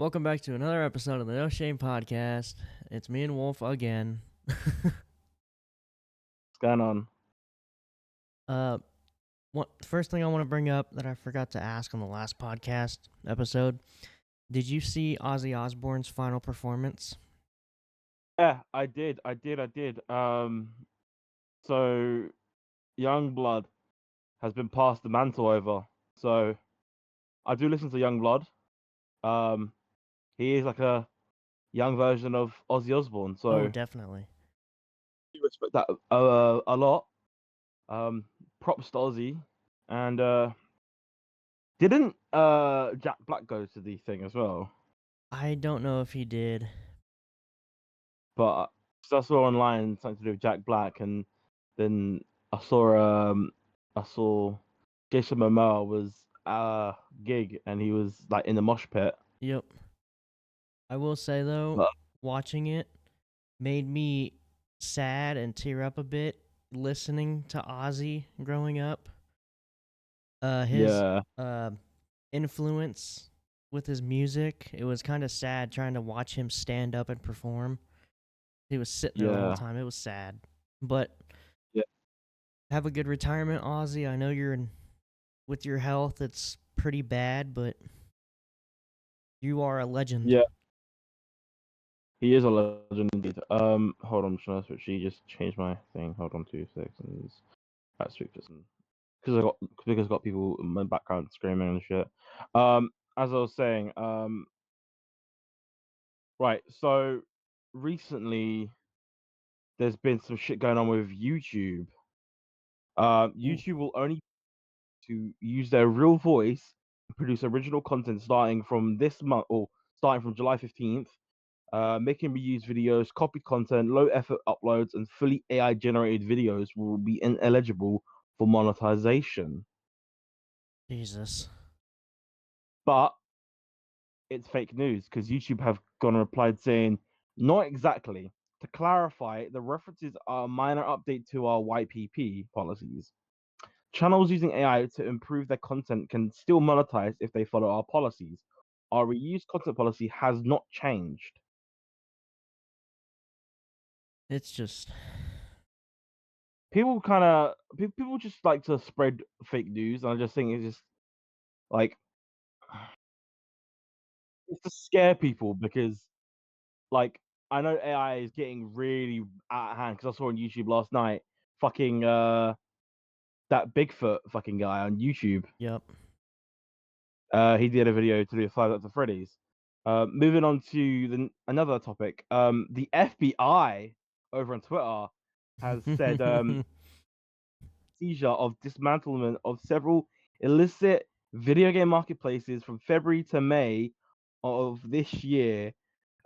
Welcome back to another episode of the No Shame Podcast. It's me and Wolf again. What's going on? First thing I want to bring up that I forgot to ask on the last podcast episode. Did you see Ozzy Osbourne's final performance? Yeah, I did. So Youngblood has been passed the mantle over. So I do listen to Youngblood. He is like a young version of Ozzy Osbourne. Oh, So definitely. I respect that a lot. Um, Props to Ozzy. And didn't Jack Black go to the thing as well? I don't know if he did. But I saw online something to do with Jack Black, and then I saw Jason Momoa was at a gig, and he was like in the mosh pit. Yep. I will say though, But watching it made me sad and tear up a bit listening to Ozzy growing up. His yeah, influence with his music. It was kind of sad trying to watch him stand up and perform. He was sitting there the whole yeah, time. It was sad. But yeah, have a good retirement, Ozzy. I know with your health, it's pretty bad, but you are a legend. yeah. He is a legend indeed. Hold on, I'm trying to switch. She just changed my thing. Hold on, 2 seconds. That's switch this because I got people in my background screaming and shit. As I was saying, right. So recently, there's been some shit going on with YouTube. Ooh, YouTube will only to use their real voice and produce original content starting from this month or starting from July 15th. Making reused videos, copied content, low effort uploads, and fully AI generated videos will be ineligible for monetization. Jesus. But it's fake news because YouTube have gone and replied saying, not exactly. To clarify, the references are a minor update to our YPP policies. Channels using AI to improve their content can still monetize if they follow our policies. Our reuse content policy has not changed. It's just. People just like to spread fake news, and I just think it's just like it's to scare people because like I know AI is getting really out of hand because I saw on YouTube last night fucking that Bigfoot fucking guy on YouTube. Yep. He did a video to do with Five Nights at Freddy's. Moving on to another topic. The FBI over on Twitter has said seizure of dismantlement of several illicit video game marketplaces from February to May of this year.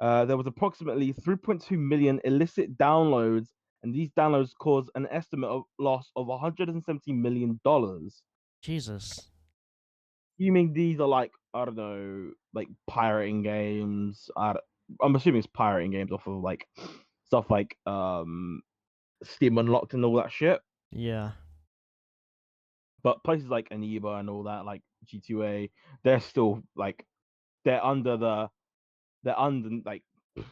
There was approximately 3.2 million illicit downloads, and these downloads caused an estimate of loss of $170 million. Jesus. Assuming these are like I don't know, like pirating games. I'm assuming it's pirating games off of like stuff like Steam Unlocked and all that shit. Yeah. But places like Aniba and all that, like G2A, they're still like they're under the they're under like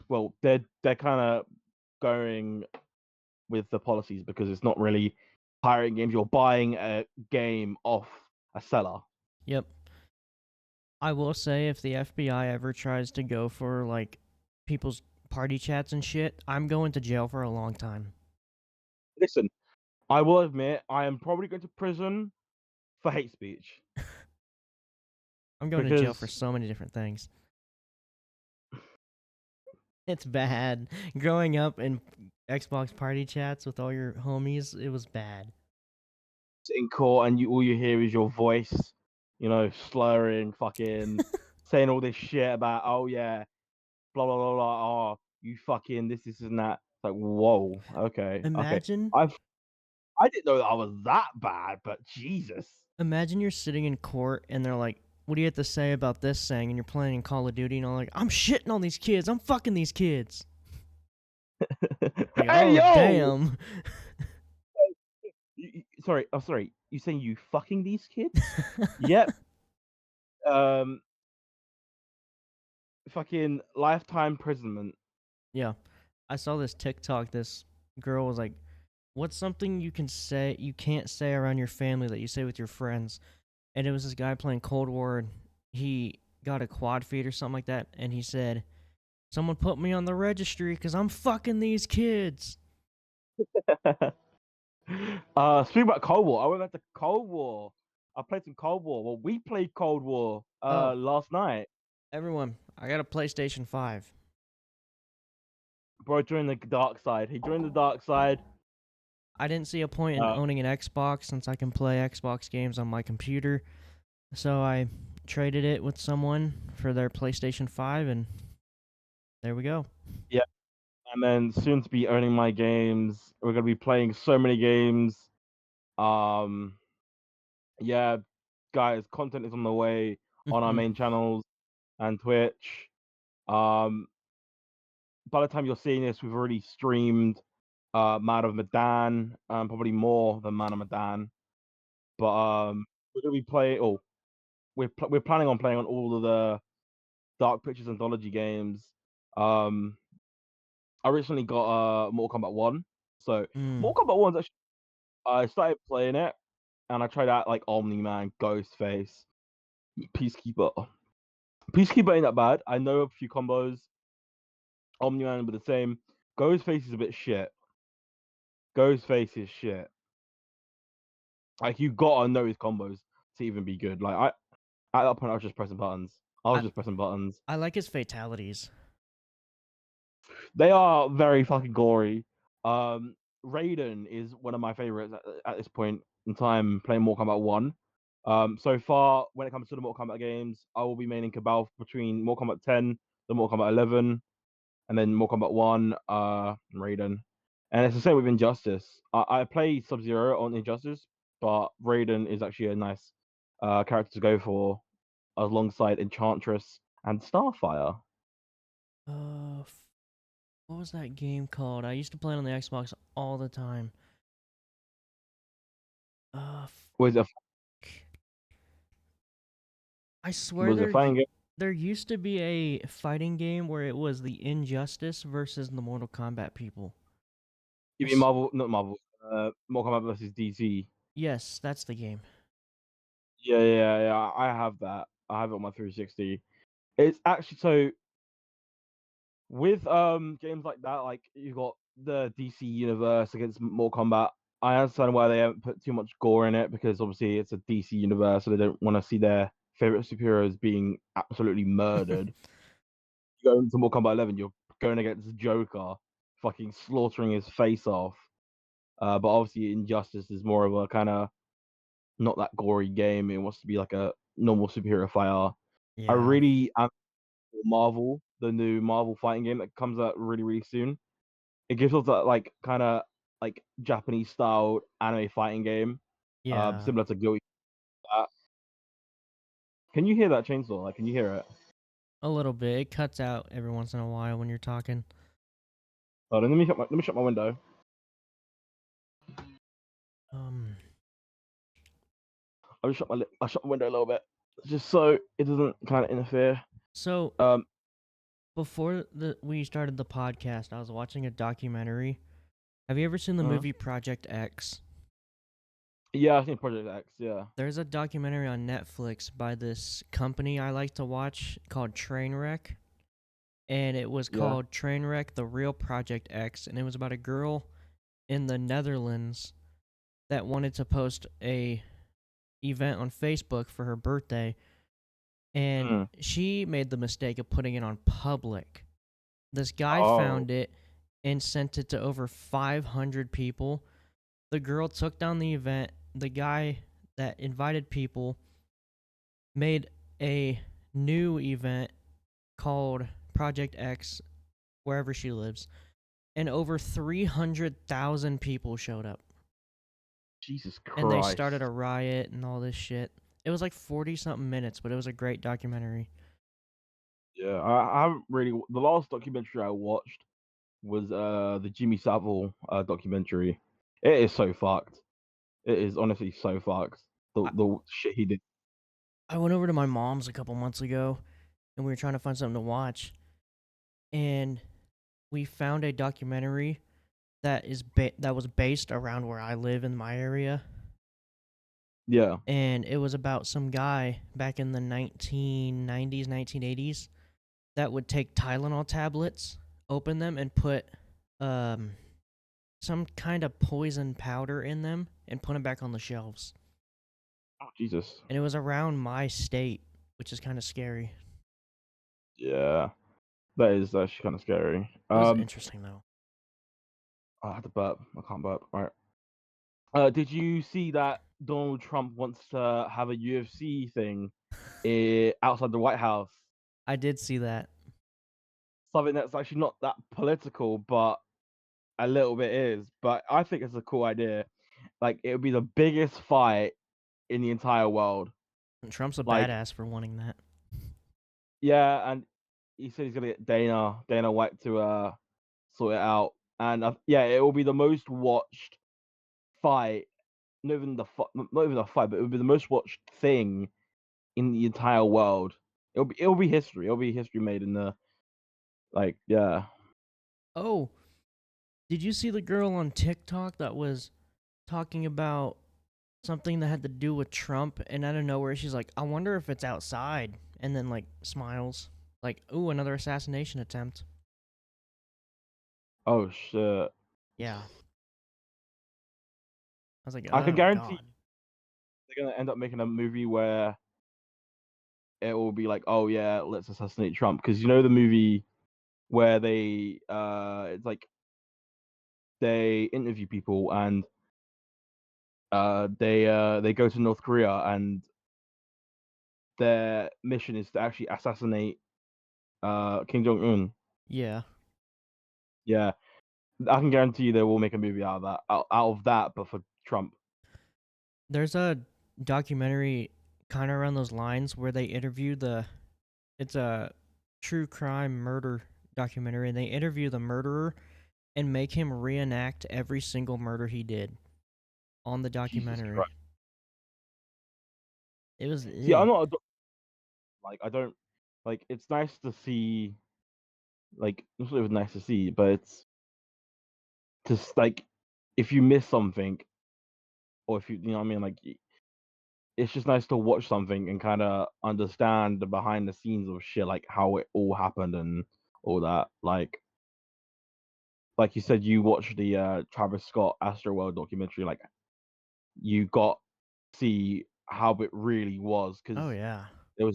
well they're kind of going with the policies because it's not really pirating games. You're buying a game off a seller. Yep. I will say if the FBI ever tries to go for like people's party chats and shit, I'm going to jail for a long time. Listen, I will admit I am probably going to prison for hate speech I'm going to jail for because so many different things. It's bad. Growing up in Xbox party chats with all your homies, it was bad. in court and all you hear is your voice, slurring, fucking saying all this shit about oh yeah, blah blah blah blah. Oh, you fucking this and that. It's like whoa, okay. Imagine, I didn't know that I was that bad, but Jesus. imagine you're sitting in court and they're like, "What do you have to say about this saying?" And you're playing Call of Duty and I'm like, "I'm shitting on these kids. I'm fucking these kids." Like, Hey oh yo, damn. sorry, oh sorry. You saying you fucking these kids? Yep. Um, fucking lifetime imprisonment. Yeah. I saw this TikTok. This girl was like, "What's something you can't say around your family that you say with your friends?" And it was this guy playing Cold War. And he got a quad feed or something like that, and he said, "Someone put me on the registry because I'm fucking these kids." Speaking about Cold War, I went back to Cold War. I played some Cold War. Well, we played Cold War Oh, last night. everyone, I got a PlayStation 5. Bro joined the dark side. He joined the dark side. I didn't see a point in Uh, owning an Xbox since I can play Xbox games on my computer. So I traded it with someone for their PlayStation 5, and there we go. yeah, and then soon to be owning my games. We're gonna be playing so many games. Um, yeah, guys, content is on the way on our main channels and Twitch. Um, by the time you're seeing this, we've already streamed Man of Medan, probably more than Man of Medan. But we're gonna be playing. Oh, we're planning on playing on all of the Dark Pictures anthology games. Um, I recently got Mortal Kombat One, so Mm. Mortal Kombat One's actually I started playing it and I tried out like Omni Man, Ghostface, Peacekeeper. Peacekeeper ain't that bad. I know a few combos. Omni Man with the same. Ghostface is a bit shit. Ghostface is shit. Like you gotta know his combos to even be good. Like at that point I was just pressing buttons. I was I just pressing buttons. I like his fatalities. They are very fucking gory. Raiden is one of my favorites at this point in time playing Mortal Kombat 1. So far, when it comes to the Mortal Kombat games, I will be maining Cabal between Mortal Kombat 10, the Mortal Kombat 11, and then Mortal Kombat 1, Raiden. And it's the same with Injustice. I play Sub Zero on Injustice, but Raiden is actually a nice character to go for alongside Enchantress and Starfire. What was that game called? I used to play it on the Xbox all the time. Uh, Was it I swear was it a fighting game? there used to be a fighting game where it was the Injustice versus the Mortal Kombat people. You mean Marvel? Not Marvel. Mortal Kombat versus DC. Yes, that's the game. Yeah. I have that. I have it on my 360. It's actually so with games like that, like you've got the DC universe against Mortal Kombat. I understand why they haven't put too much gore in it because obviously it's a DC universe, so they don't want to see their favorite superheroes being absolutely murdered. You go into Mortal Kombat 11, you're going against Joker, fucking slaughtering his face off. But obviously, Injustice is more of a kind of not that gory game. It wants to be like a normal superhero fighter. I Yeah. really am for Marvel, the new Marvel fighting game that comes out really soon. It gives us that like kind of like Japanese style anime fighting game, Yeah. similar to Guilty. Gear. Can you hear that chainsaw? Like, can you hear it? A little bit. It cuts out every once in a while when you're talking. Hold on, let me shut my window. Um I shut my window a little bit just so it doesn't kind of interfere. so Um, before we started the podcast, I was watching a documentary. Have you ever seen the mhm. movie Project X? Yeah, I think Project X. Yeah. There's a documentary on Netflix by this company I like to watch called Trainwreck, and it was Yeah. called Trainwreck: The Real Project X, and it was about a girl in the Netherlands that wanted to post a event on Facebook for her birthday, and Mm. she made the mistake of putting it on public. This guy Oh, found it and sent it to over 500 people. The girl took down the event. The guy that invited people made a new event called Project X wherever she lives, and over 300,000 people showed up. Jesus And they started Christ. a riot and all this shit. It was like 40 something minutes, but it was a great documentary. Yeah, I haven't really. The last documentary I watched was the Jimmy Savile documentary. It is so fucked. It is honestly so fucked. I, The shit he did. I went over to my mom's a couple months ago, and we were trying to find something to watch, and we found a documentary that was based around where I live in my area, Yeah. and it was about some guy back in the 1990s, 1980s that would take Tylenol tablets, open them, and put um, some kind of poison powder in them and put them back on the shelves. Oh, Jesus. And it was around my state, which is kind of scary. Yeah. That is actually kind of scary. It was interesting though. I had to burp. I can't burp. All right. Did you see that Donald Trump wants to have a UFC thing outside the White House? I did see that. Something that's actually not that political, but a little bit is. But I think it's a cool idea. Like, it would be the biggest fight in the entire world. And Trump's a Like, badass for wanting that. yeah, and he said he's gonna get Dana White to sort it out. And yeah, it will be the most watched fight. Not even the fight, but it will be the most watched thing in the entire world. It'll be history. It'll be history made in the yeah. Oh, did you see the girl on TikTok that was talking about something that had to do with Trump? And out of nowhere, she's like, "I wonder if it's outside," and then like smiles, like, "Ooh, another assassination attempt." Oh shit. Yeah, I was like, I can "Oh guarantee God." they're gonna end up making a movie where it will be like, oh yeah, let's assassinate Trump, because you know the movie where they it's like they interview people and they go to North Korea and their mission is to actually assassinate Kim Jong Un. Yeah, Yeah, I can guarantee you they will make a movie out of that, out of that, but for Trump. there's a documentary kind of around those lines where they interview the. It's a true crime murder documentary, and they interview the murderer and make him reenact every single murder he did on the Jesus documentary. Christ. It was See, I'm ew. not a like I don't like. It's nice to see. Like, it's not even nice to see, but it's just like if you miss something, or if you know what I mean, like it's just nice to watch something and kind of understand the behind the scenes of shit, like how it all happened and all that. Like you said, you watched the Travis Scott Astroworld documentary. Like, you got to see how it really was, because Oh yeah. it was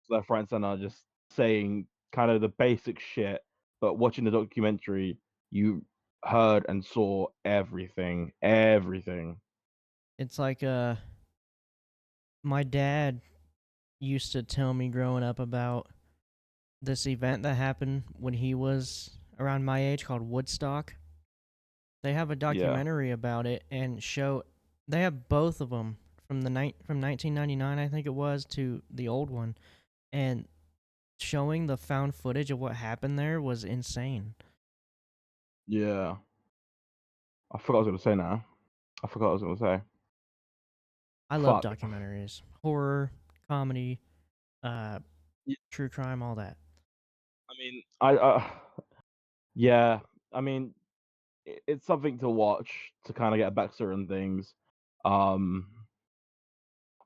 left, right, and center just saying kind of the basic shit, but watching the documentary, you heard and saw everything, everything. It's like my dad used to tell me growing up about this event that happened when he was around my age called Woodstock. They have a Yeah, documentary about it and show they have both of them from 1999 I think it was to the old one, and showing the found footage of what happened there was insane. yeah. I forgot what I was gonna say now. I forgot what I was gonna say. I love Fuck. documentaries, horror, comedy, uh, Yeah, true crime, all that. I mean, yeah. I mean, it's something to watch to kind of get back certain things. Um,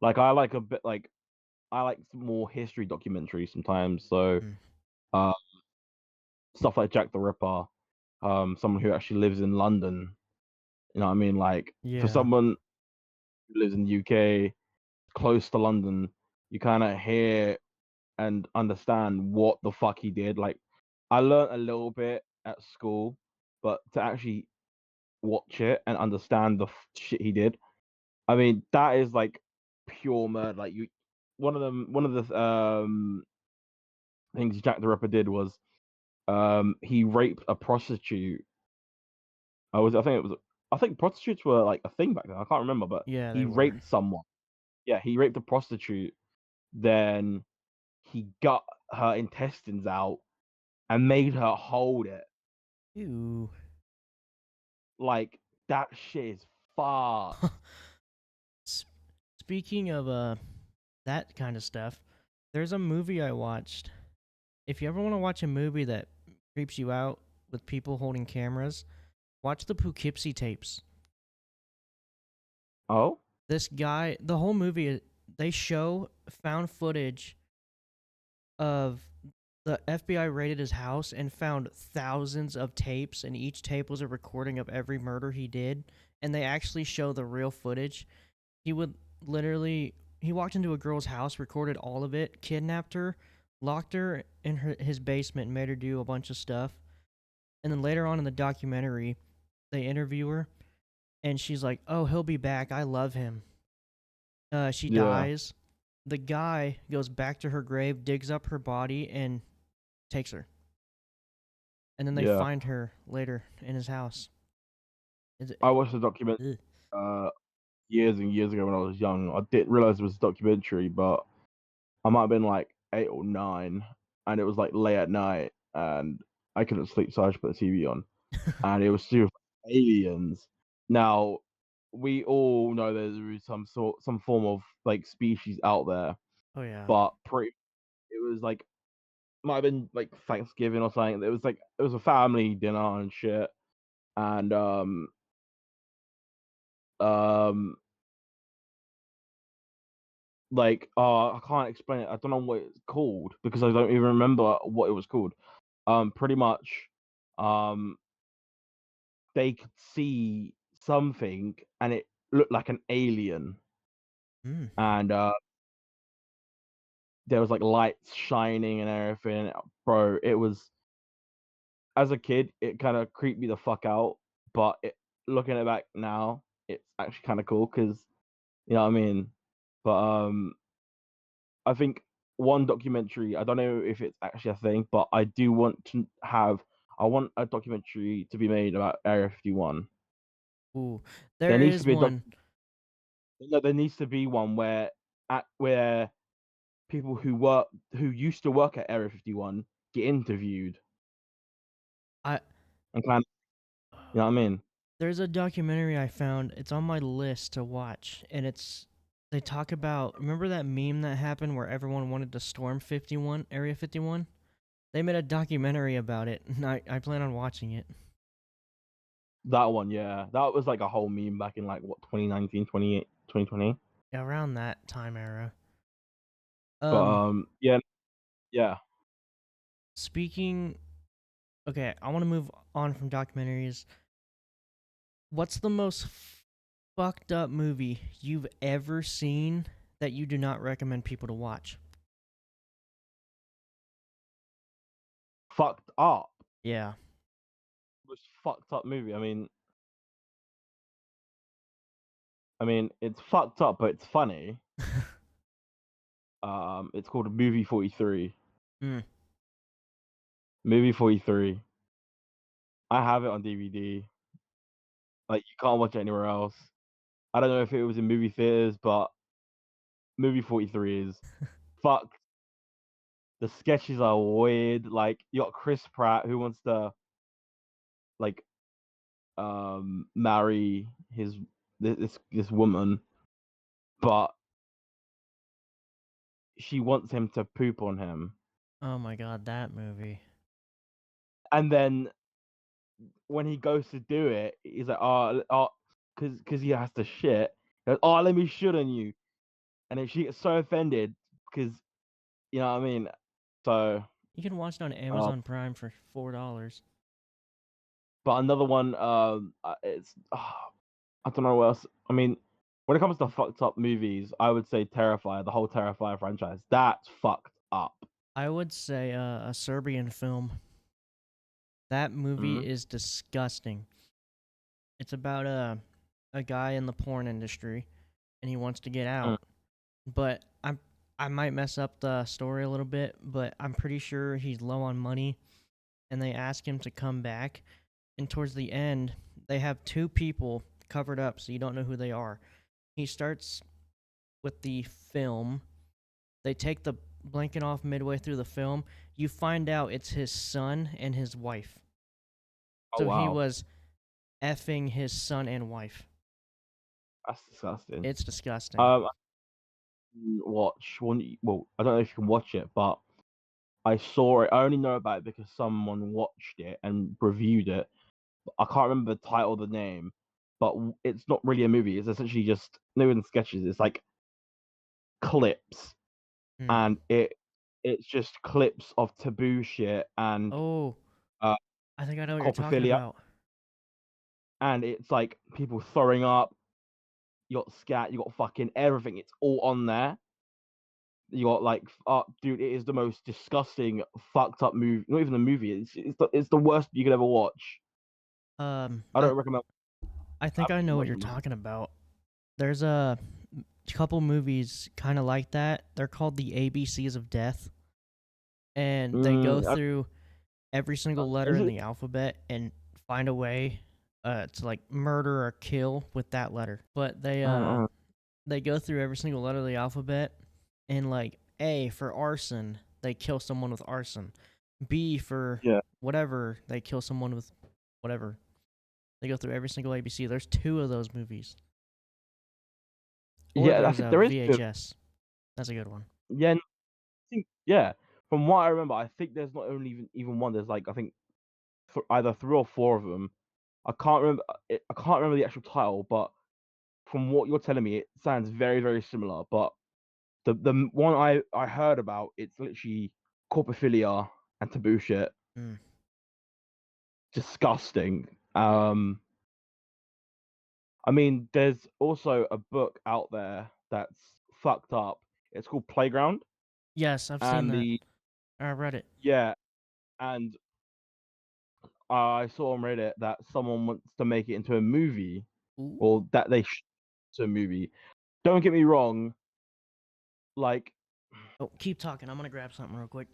like I like a bit like I like more history documentaries sometimes. So, Mm. uh, stuff like Jack the Ripper, someone who actually lives in London. You know what I mean? Like, for Yeah. someone who lives in the UK, close to London, you kind of hear and understand what the fuck he did. Like, I learned a little bit at school, but to actually watch it and understand the shit he did, I mean, that is like pure murder. Like, one of the things Jack the Ripper did was he raped a prostitute. I think prostitutes were like a thing back then. I can't remember, but Yeah, they he were. raped someone. Yeah, he raped a prostitute. Then he got her intestines out and made her hold it. Ew. Like, that shit is fucked. S- Speaking of that kind of stuff, There's a movie I watched. If you ever want to watch a movie that creeps you out with people holding cameras, watch the Poughkeepsie tapes. Oh, This guy, the whole movie, they show found footage of the FBI raided his house and found thousands of tapes, and each tape was a recording of every murder he did. And they actually show the real footage. He would literally, he walked into a girl's house, recorded all of it, kidnapped her, locked her in his basement, and made her do a bunch of stuff. And then later on in the documentary, they interview her, and she's like, "Oh, he'll be back. I love him." She yeah, dies. The guy goes back to her grave, digs up her body, and takes her. And then they yeah. find her later in his house. I watched a document Ugh. uh years and years ago when I was young. I didn't realize it was a documentary, but I might have been like 8 or 9, and it was like late at night, and I couldn't sleep, so I just put the TV on, and it was still aliens. Now, we all know there's some form of like species out there, Oh yeah. but it was like might have been like Thanksgiving or something. It was a family dinner and shit, and um like I can't explain it. I don't know what it's called because I don't even remember what it was called. Pretty much, um, they could see something and it looked like an alien, Mm. and there was like lights shining and everything. Bro, it was as a kid, it kind of creeped me the fuck out, but looking it back now, it's actually kind of cool because you know what I mean. But I think one documentary, I don't know if it's actually a thing, but I want a documentary to be made about Area 51. Ooh, There there needs to is be a doc one. no, there needs to be one where people who used to work at Area 51 get interviewed I and kind of, you know what I mean? There's a documentary I found. It's on my list to watch, and they talk about. Remember that meme that happened where everyone wanted to storm 51 Area 51? They made a documentary about it, and I plan on watching it That one, yeah. That was like a whole meme back in like what 2019, 2020. around that time era. But Um, yeah, yeah. speaking. Okay, I want to move on from documentaries. What's the most fucked up movie you've ever seen that you do not recommend people to watch? Fucked up. Yeah. Most fucked up movie. I mean, it's fucked up, but it's funny. It's called Movie 43. Mm. Movie 43. I have it on DVD. Like you can't watch it anywhere else. I don't know if it was in movie theaters, but Movie 43 is fucked. The sketches are weird. Like you got Chris Pratt who wants to like marry this woman, but she wants him to poop on him. Oh my god, that movie. And then when he goes to do it, he's like, because he has to shit. He goes, oh, let me shit on you, and then she gets so offended because you know what I mean. So, You can watch it on uh, Amazon Prime for $4. but another one, it's I don't know what else. I mean, when it comes to fucked up movies, I would say Terrifier, the whole Terrifier franchise. That's fucked up. I would say a Serbian film. That movie Mm. is disgusting. It's about a guy in the porn industry, and he wants to get Mm. out. But I might mess up the story a little bit, but I'm pretty sure he's low on money, and they ask him to come back. And towards the end, they have two people covered up, so you don't know who they are. He starts with the film. They take the blanket off midway through the film. You find out it's his son and his wife. Oh So he wow, was effing his son and wife. that's disgusting. It's disgusting. Um, watch one. Well, I don't know if you can watch it, but I saw it. I only know about it because someone watched it and reviewed it. I can't remember the title of the name, but it's not really a movie. It's essentially just no in sketches. It's like clips, Hmm. and it's just clips of taboo shit and Oh, uh, I think I know what you're talking coprophilia, about. and it's like people throwing up. You got scat, you got fucking everything. It's all on there. You got like, dude, it is the most disgusting, fucked up movie. Not even a movie. It's the worst you could ever watch. Um, I I don't recommend I think I know what you're watching them. talking about. There's a couple movies kind of like that. They're called the ABCs of Death, and they go through every single letter Is in it? the alphabet and find a way to like murder or kill with that letter. But Uh, they go through every single letter of the alphabet, and like A for arson, they kill someone with arson. B for yeah, whatever, they kill someone with whatever. They go through every single ABC. There's two of those movies. Or yeah. I there's think a there is two. VHS. That's a good one. Yeah, yeah. From what I remember, I think there's not only even one. There's like I think either three or four of them. I can't remember. I can't remember the actual title, but from what you're telling me, it sounds very very similar. But the one I heard about, it's literally corpophilia and taboo shit. Mm. Disgusting. I mean, there's also a book out there that's fucked up. It's called Playground, Yes, I've seen and that. I read it. yeah, and I saw on Reddit that someone wants to make it into a movie, Ooh. or that they should to a movie. Don't get me wrong, like, Oh, keep talking. I'm gonna grab something real quick.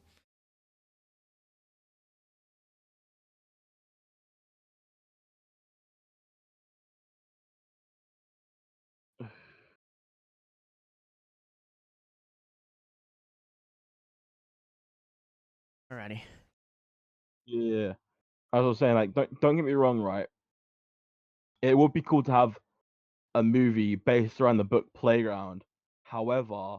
Alrighty. yeah, as I was saying, like, don't get me wrong, right? It would be cool to have a movie based around the book Playground. However,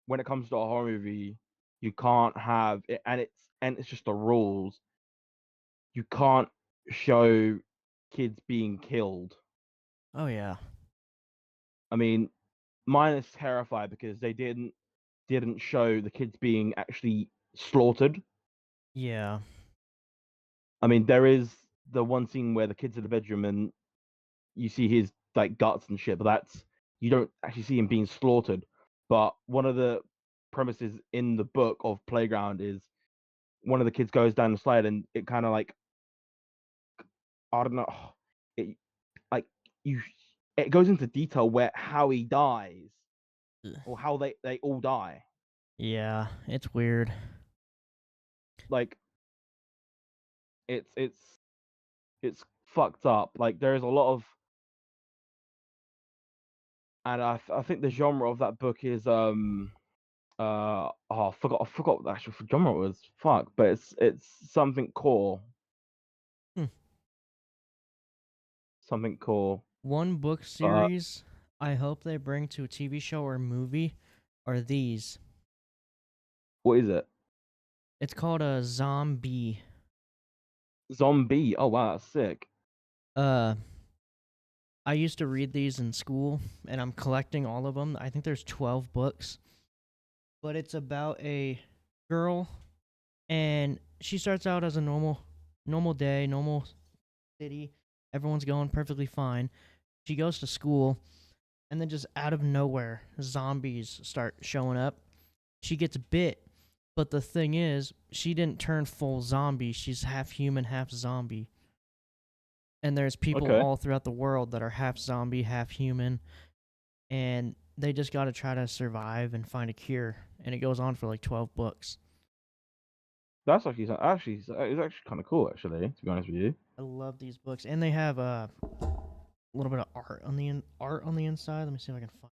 when it comes to a horror movie, you can't have it, and it's just the rules. You can't show kids being killed. Oh yeah. I mean, mine is terrified because they didn't show the kids being actually slaughtered. Yeah. I mean, there is the one scene where the kid's in the bedroom and you see his like guts and shit, but that's you don't actually see him being slaughtered. But one of the premises in the book of Playground is one of the kids goes down the slide and it kind of like I don't know, it like you it goes into detail where how he dies Ugh. or how they all die. Yeah, it's weird. Like it's it's fucked up. Like there is a lot of, and I think the genre of that book is I forgot what the actual genre was. Fuck, but it's something core, Hmm. something core. One book But series I hope they bring to a TV show or movie are these. what is it? It's called a zombie. Zombie. Oh wow, that's sick. Uh, I used to read these in school, and I'm collecting all of them. I think there's 12 books, but it's about a girl, and she starts out as a normal day, normal city. Everyone's going perfectly fine. She goes to school, and then just out of nowhere, zombies start showing up. She gets bit, but the thing is, she didn't turn full zombie. She's half human, half zombie. And there's people Okay, all throughout the world that are half zombie, half human, and they just got to try to survive and find a cure. And it goes on for like 12 books. that's actually it's actually kind of cool actually. To be honest with you, I love these books, and they have a little bit of art on the inside. Let me see if I can find.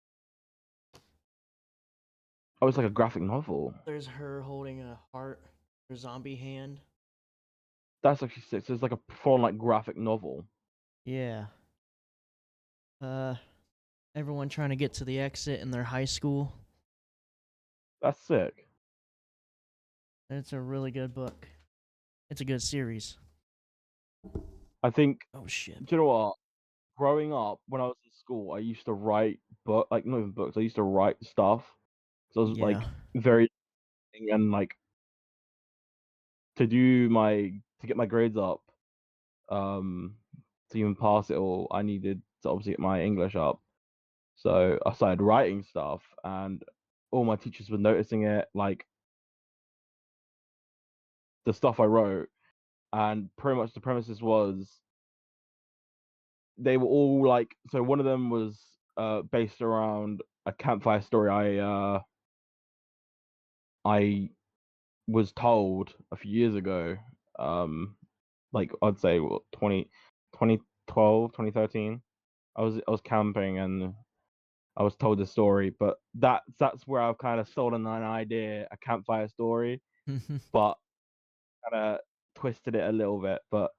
oh, it's like a graphic novel. There's her holding a heart, her zombie hand. That's actually sick. So it's like a full like graphic novel. Yeah. Uh, Everyone trying to get to the exit in their high school. That's sick. It's a really good book. It's a good series. I think, Oh shit. do you know what? Growing up, when I was in school, I used to write like not even books. I used to write stuff. So I was Yeah. like very and like to get my grades up, um, to even pass it all, I needed to obviously get my English up. So I started writing stuff, and all my teachers were noticing it, like the stuff I wrote, and pretty much the premises was they were all like, so one of them was based around a campfire story I was told a few years ago, um like I'd say what 2012, 2013. I was camping and I was told this story, but that's where I've kind of stolen an idea, a campfire story, but kind of twisted it a little bit. But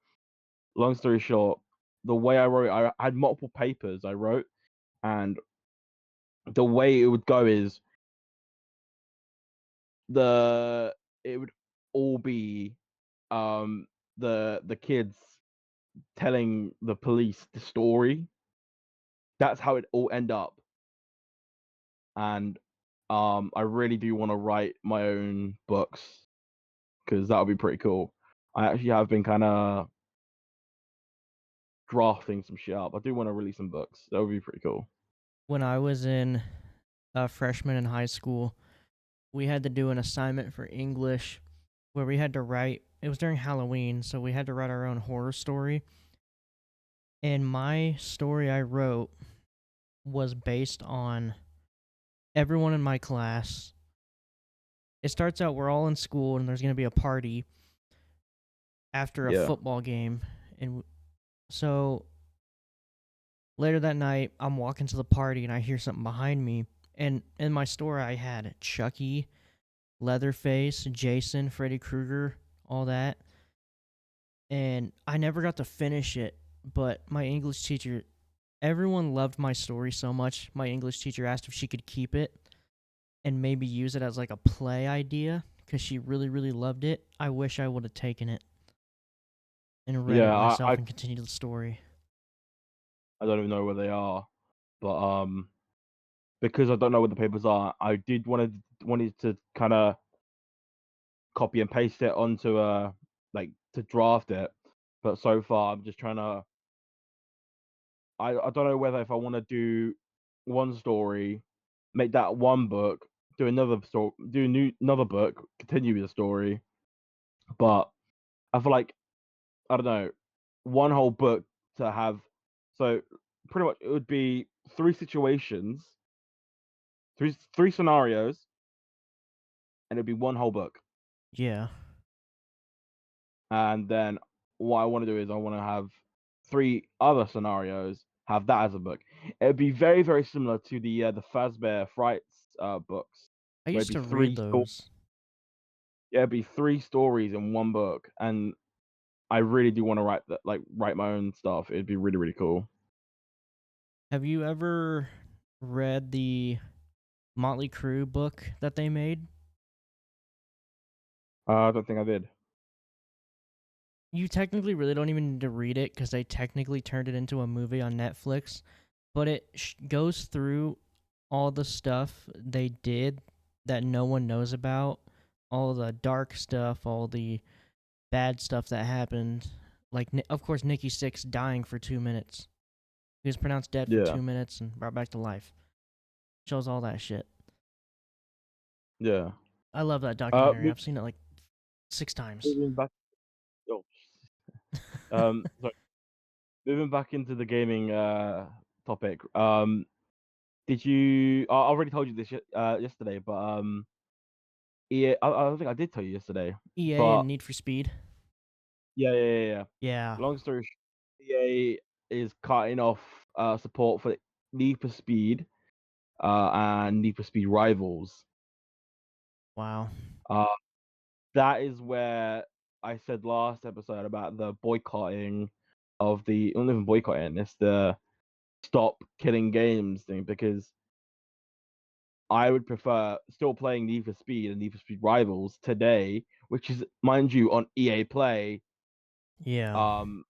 long story short, the way I wrote, I had multiple papers I wrote, and the way it would go is the it would all be um the kids telling the police the story. That's how it all end up. And I really do want to write my own books because that would be pretty cool. I actually have been kind of drafting some shit up. I do want to release some books. That would be pretty cool. When I was in a freshman in high school, we had to do an assignment for English where we had to write. It was during Halloween, so we had to write our own horror story. And my story I wrote was based on everyone in my class. It starts out we're all in school and there's going to be a party after a Yeah. football game. And so later that night, I'm walking to the party and I hear something behind me. And in my story, I had Chucky, Leatherface, Jason, Freddy Krueger, all that. And I never got to finish it, but my English teacher, everyone loved my story so much. My English teacher asked if she could keep it and maybe use it as like a play idea because she really, really loved it. I wish I would have taken it and read it Yeah, myself and continued the story. I don't even know where they are, but because I don't know where the papers are, I did wanted to kind of copy and paste it onto like to draft it, but so far I'm just trying to. I don't know whether if I want to do one story, make that one book, do another story, another book, continue with the story, but I feel like I don't know, one whole book to have. So pretty much it would be three situations, three scenarios, and it'd be one whole book. Yeah. And then what I want to do is I want to have three other scenarios, have that as a book. It'd be very very similar to the Fazbear Frights books, I where it'd used be to read those. yeah, it'd be three stories in one book, and I really do want to write that, like write my own stuff. It'd be really really cool. Have you ever read the Motley Crue book that they made? I don't think I did. You technically really don't even need to read it because they technically turned it into a movie on Netflix, but it goes through all the stuff they did that no one knows about, all the dark stuff, all the bad stuff that happened. Like, of course, Nikki Sixx dying for 2 minutes. He was pronounced dead for Yeah, 2 minutes and brought back to life. Shows all that shit. yeah. I love that documentary. Mo- I've seen it like 6 times. moving back. Oh, sorry. Moving back into the gaming topic. Did you? I already told you this yesterday, but yeah, I don't think I did tell you yesterday, EA but and Need for Speed. yeah. Yeah. Long story short, EA is cutting off support for Need for Speed and Need for Speed Rivals. Wow. Uh, that is where I said last episode about the boycotting of the not even boycotting. It's the stop killing games thing, because I would prefer still playing Need for Speed and Need for Speed Rivals today, which is, mind you, on EA Play. Yeah. Um,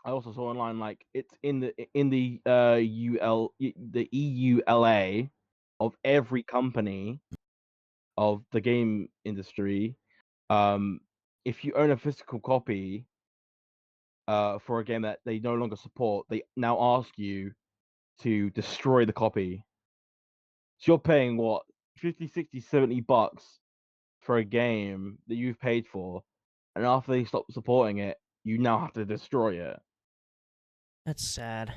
I also saw online, like, it's in the the EULA of every company of the game industry. Um, if you own a physical copy for a game that they no longer support, they now ask you to destroy the copy. So you're paying what, 50, 60, $70 for a game that you've paid for, and after they stop supporting it, you now have to destroy it. That's sad.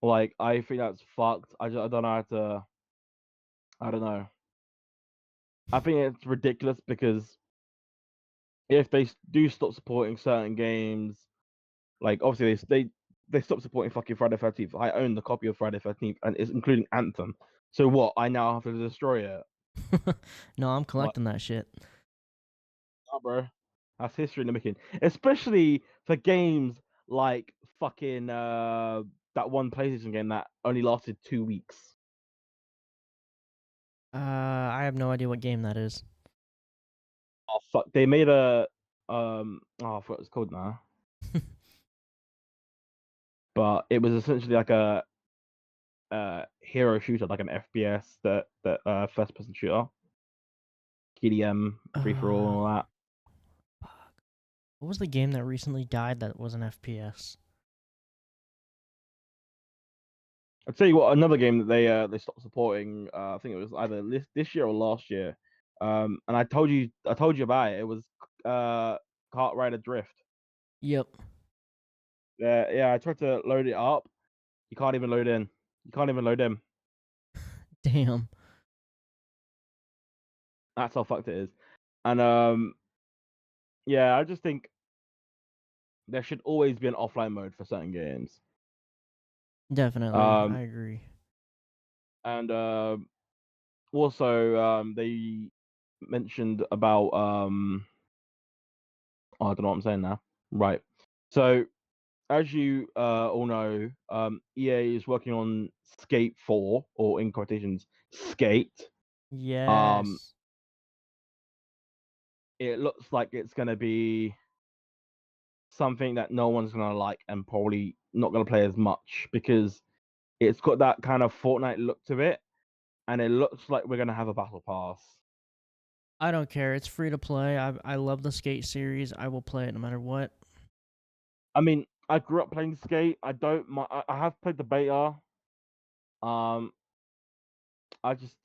Like, I think that's fucked. I don't know how to. I don't know. I think it's ridiculous because if they do stop supporting certain games, like, obviously they stop supporting fucking Friday 13th. I own the copy of Friday 13th, and it's including Anthem. So what? I now have to destroy it. No, I'm Like, collecting that shit. nah, bro, that's history in the making. Especially for games like fucking that one PlayStation game that only lasted 2 weeks. I have no idea what game that is. Oh fuck! They made a oh, I forgot what it's called now. But it was essentially like a hero shooter, like an FPS, that first person shooter, KDM, free for all, and Uh, all that. fuck. What was the game that recently died that was an FPS? I'll tell you what, another game that they stopped supporting. I think it was either this year or last year. And I told you about it. It was Kart Rider Drift. Yep. Yeah, yeah. I tried to load it up. You can't even load in. You can't even load in. Damn. That's how fucked it is. And yeah, I just think there should always be an offline mode for certain games. Definitely. Um, I agree. and also they mentioned about oh, I don't know what I'm saying now. Right. So as you all know, EA is working on Skate 4, or in quotations, Skate. Um, Yes. it looks like it's going to be something that no one's going to like, and probably not going to play as much, because it's got that kind of Fortnite look to it, and it looks like we're going to have a battle pass. I don't care. It's free to play. I love the Skate series. I will play it no matter what. I mean, I grew up playing Skate. I have played the beta. Um, I just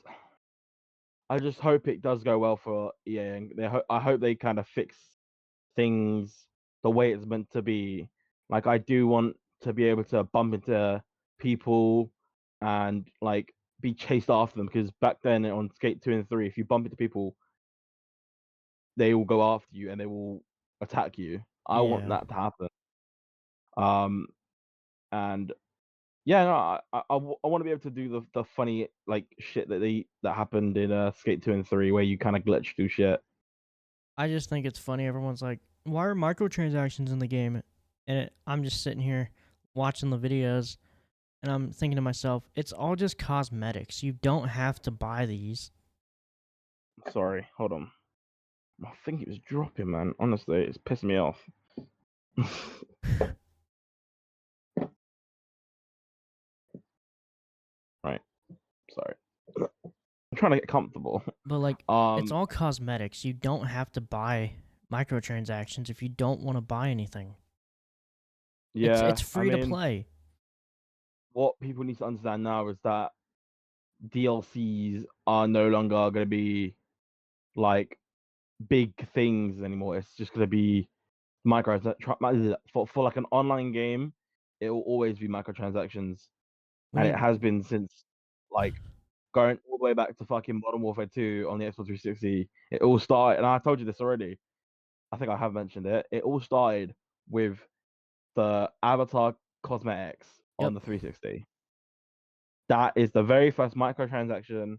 I just hope it does go well for EA, and I hope they kind of fix things the way it's meant to be. Like, I do want to be able to bump into people and, like, be chased after them, because back then on Skate 2 and 3, if you bump into people, they will go after you and they will attack you. I want Yeah. that to happen. Um, and yeah, no, I want to be able to do the funny, like, shit that happened in Skate 2 and 3, where you kind of glitch through shit. I just think it's funny. Everyone's like, why are microtransactions in the game? I'm just sitting here watching the videos and I'm thinking to myself, it's all just cosmetics. You don't have to buy these. Sorry, hold on. I think it was dropping, man. Honestly, it's pissing me off. Right, sorry. I'm trying to get comfortable. But like, it's Um, all cosmetics. You don't have to buy microtransactions if you don't want to buy anything. It's yeah, I free to mean, play. what people need to understand now is that DLCs are no longer going to be, like, big things anymore. It's just going to be for like an online game. It will always be microtransactions, We and it need has been since, like, going all the way back to fucking Modern Warfare 2 on the Xbox 360. It all started, and I told you this already. I think I have mentioned it. It all started with the Avatar cosmetics on Yep. the 360. That is the very first microtransaction,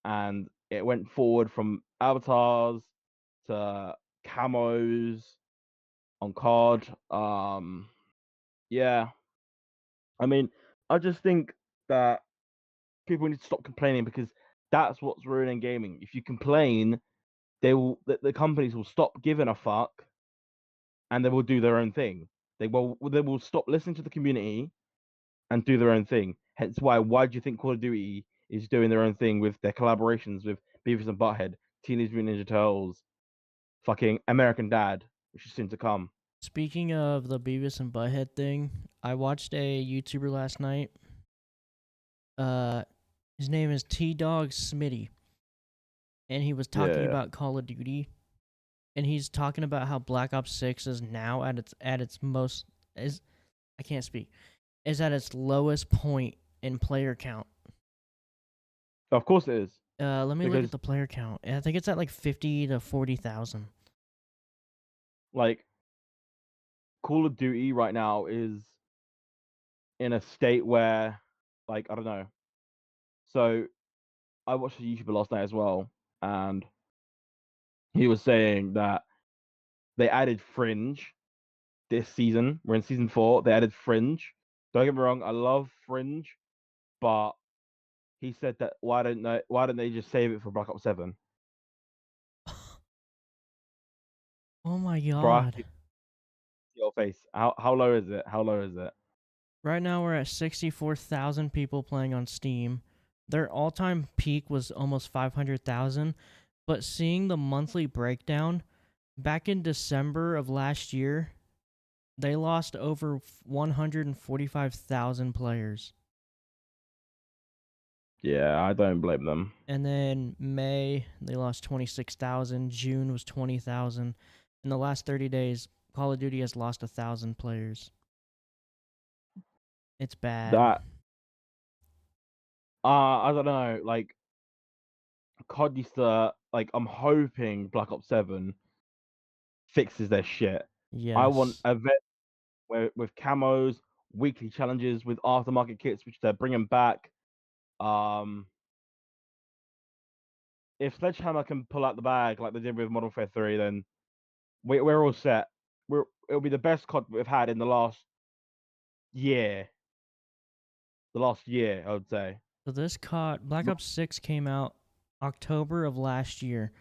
and it went forward from avatars to camos on COD. Yeah. I mean, I just think that people need to stop complaining because that's what's ruining gaming. If you complain, the companies will stop giving a fuck and they will do their own thing. They will stop listening to the community and do their own thing. Hence why do you think Call of Duty is doing their own thing with their collaborations with Beavis and Butthead, Teenage Mutant Ninja Turtles, fucking American Dad, which is soon to come. Speaking of the Beavis and Butthead thing, I watched a YouTuber last night. Uh, his name is T Dog Smitty, and he was talking Yeah. about Call of Duty, and he's talking about how Black Ops 6 is now at its most is I can't speak is at its lowest point in player count. Of course it is. Let me look at Because the player count. I think it's at like 50 to 40,000. like Call of Duty right now is in a state where like I don't know. So I watched a YouTuber last night as well, and he was saying that they added Fringe this season. We're in season 4. They added Fringe. Don't get me wrong, I love Fringe, but he said that why don't they just save it for Black Ops 7? Oh my Bro, I god. see your face. How low is it? How low is it? Right now we're at 64,000 people playing on Steam. Their all-time peak was almost 500,000, but seeing the monthly breakdown, back in December of last year, they lost over 145,000 players. Yeah, I don't blame them. And then May, they lost 26,000. June was 20,000. In the last 30 days, Call of Duty has lost 1,000 players. It's bad. That I don't know. Like COD used to like. I'm hoping Black Ops 7 fixes their shit. I want Yes. a event where with camos, weekly challenges with aftermarket kits, which they're bringing back. Um, if Sledgehammer can pull out the bag like they did with Modern Warfare 3, then we're all set. It'll be the best COD we've had in year. The last year, I would say. So this caught Black Ops 6 came out October of last year.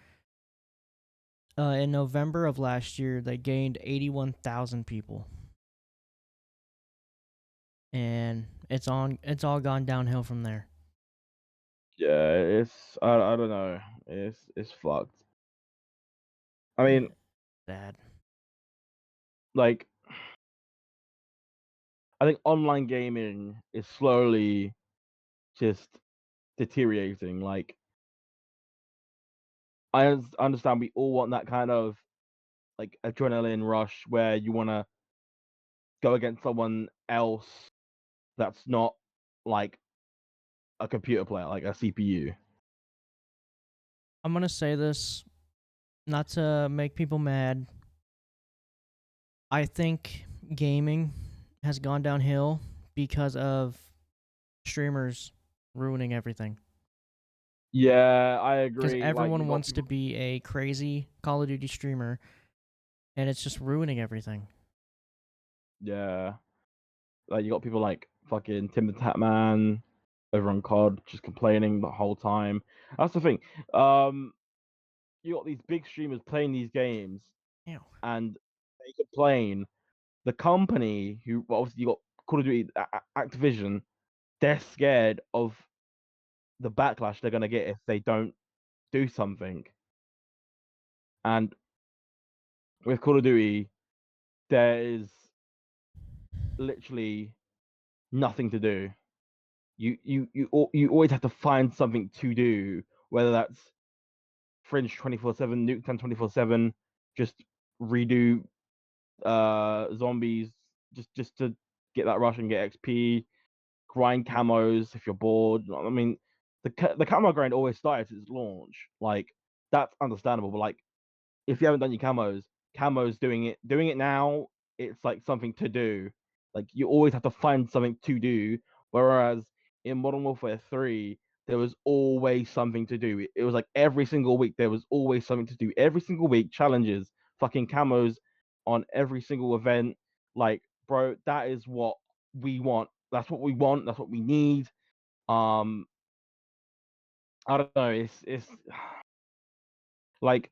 In November of last year, they gained 81,000 people, and it's all gone downhill from there. Yeah, I don't know. It's fucked. I mean, Sad. like I think online gaming is slowly just deteriorating. Like understand we all want that kind of like adrenaline rush where you want to go against someone else that's not like a computer player, like a CPU. I'm gonna say this not to make people mad. I think gaming has gone downhill because of streamers ruining everything. Yeah, I Because agree. Like you everyone got wants to people. be a crazy Call of Duty streamer, and it's just ruining everything. Yeah, like you got people like fucking Tim the Tatman over on COD just complaining the whole time. That's the thing. Um, you got these big streamers playing these games Ew. and they complain. The company who well, obviously you got Call of Duty, Activision, they're scared of the backlash they're gonna get if they don't do something. And with Call of Duty, there is literally nothing to do. You always have to find something to do, whether that's Fringe 24/7, Nuketown 24/7, just redo zombies just to get that rush and get XP, grind camos if you're bored. I mean, the camo grind always started since launch. Like that's understandable, but like if you haven't done your camos doing it now, it's like something to do. Like you always have to find something to do. Whereas in Modern Warfare 3, there was always something to do. It was like every single week there was always something to do. Every single week, challenges, fucking camos on every single event. Like bro, that is what we want. That's what we want. That's what we need. I don't know. It's like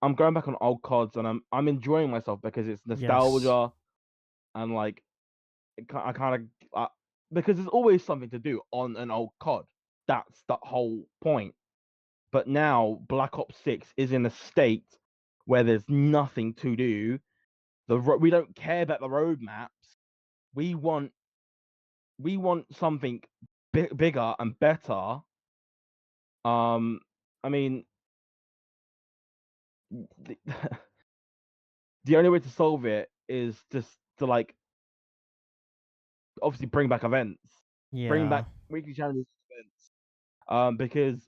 I'm going back on old CODs and I'm enjoying myself because it's Yes. nostalgia and like I kind of because there's always something to do on an old COD. That's the whole point. But now Black Ops 6 is in a state where there's nothing to do. We don't care about the roadmaps. We want something bigger and better. I mean, the, the only way to solve it is just to like obviously bring back events, bring Yeah. back weekly challenges events. Because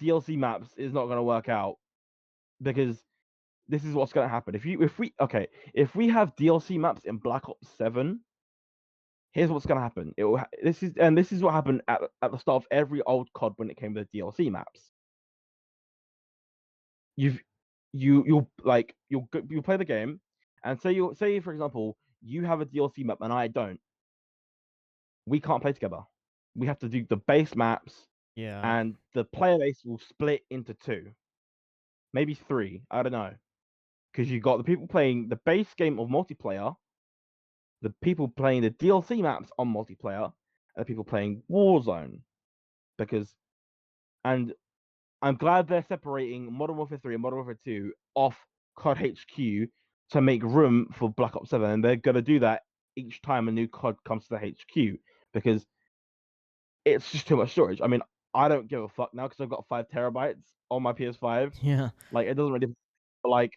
DLC maps is not going to work out because this is what's going to happen. If we have DLC maps in Black Ops 7, here's what's going to happen. This is what happened at the start of every old COD when it came to DLC maps. You'll play the game, and say for example you have a DLC map and I don't. We can't play together. We have to do the base maps, Yeah. and the player base will split into two, maybe three. I don't know, because you got the people playing the base game of multiplayer, the people playing the DLC maps on multiplayer, and the people playing Warzone. Because and I'm glad they're separating Modern Warfare 3 and Modern Warfare 2 off COD HQ to make room for Black Ops 7, and they're gonna do that each time a new COD comes to the HQ because it's just too much storage. I mean, I don't give a fuck now because I've got 5 terabytes on my PS5. Yeah. Like, it doesn't really like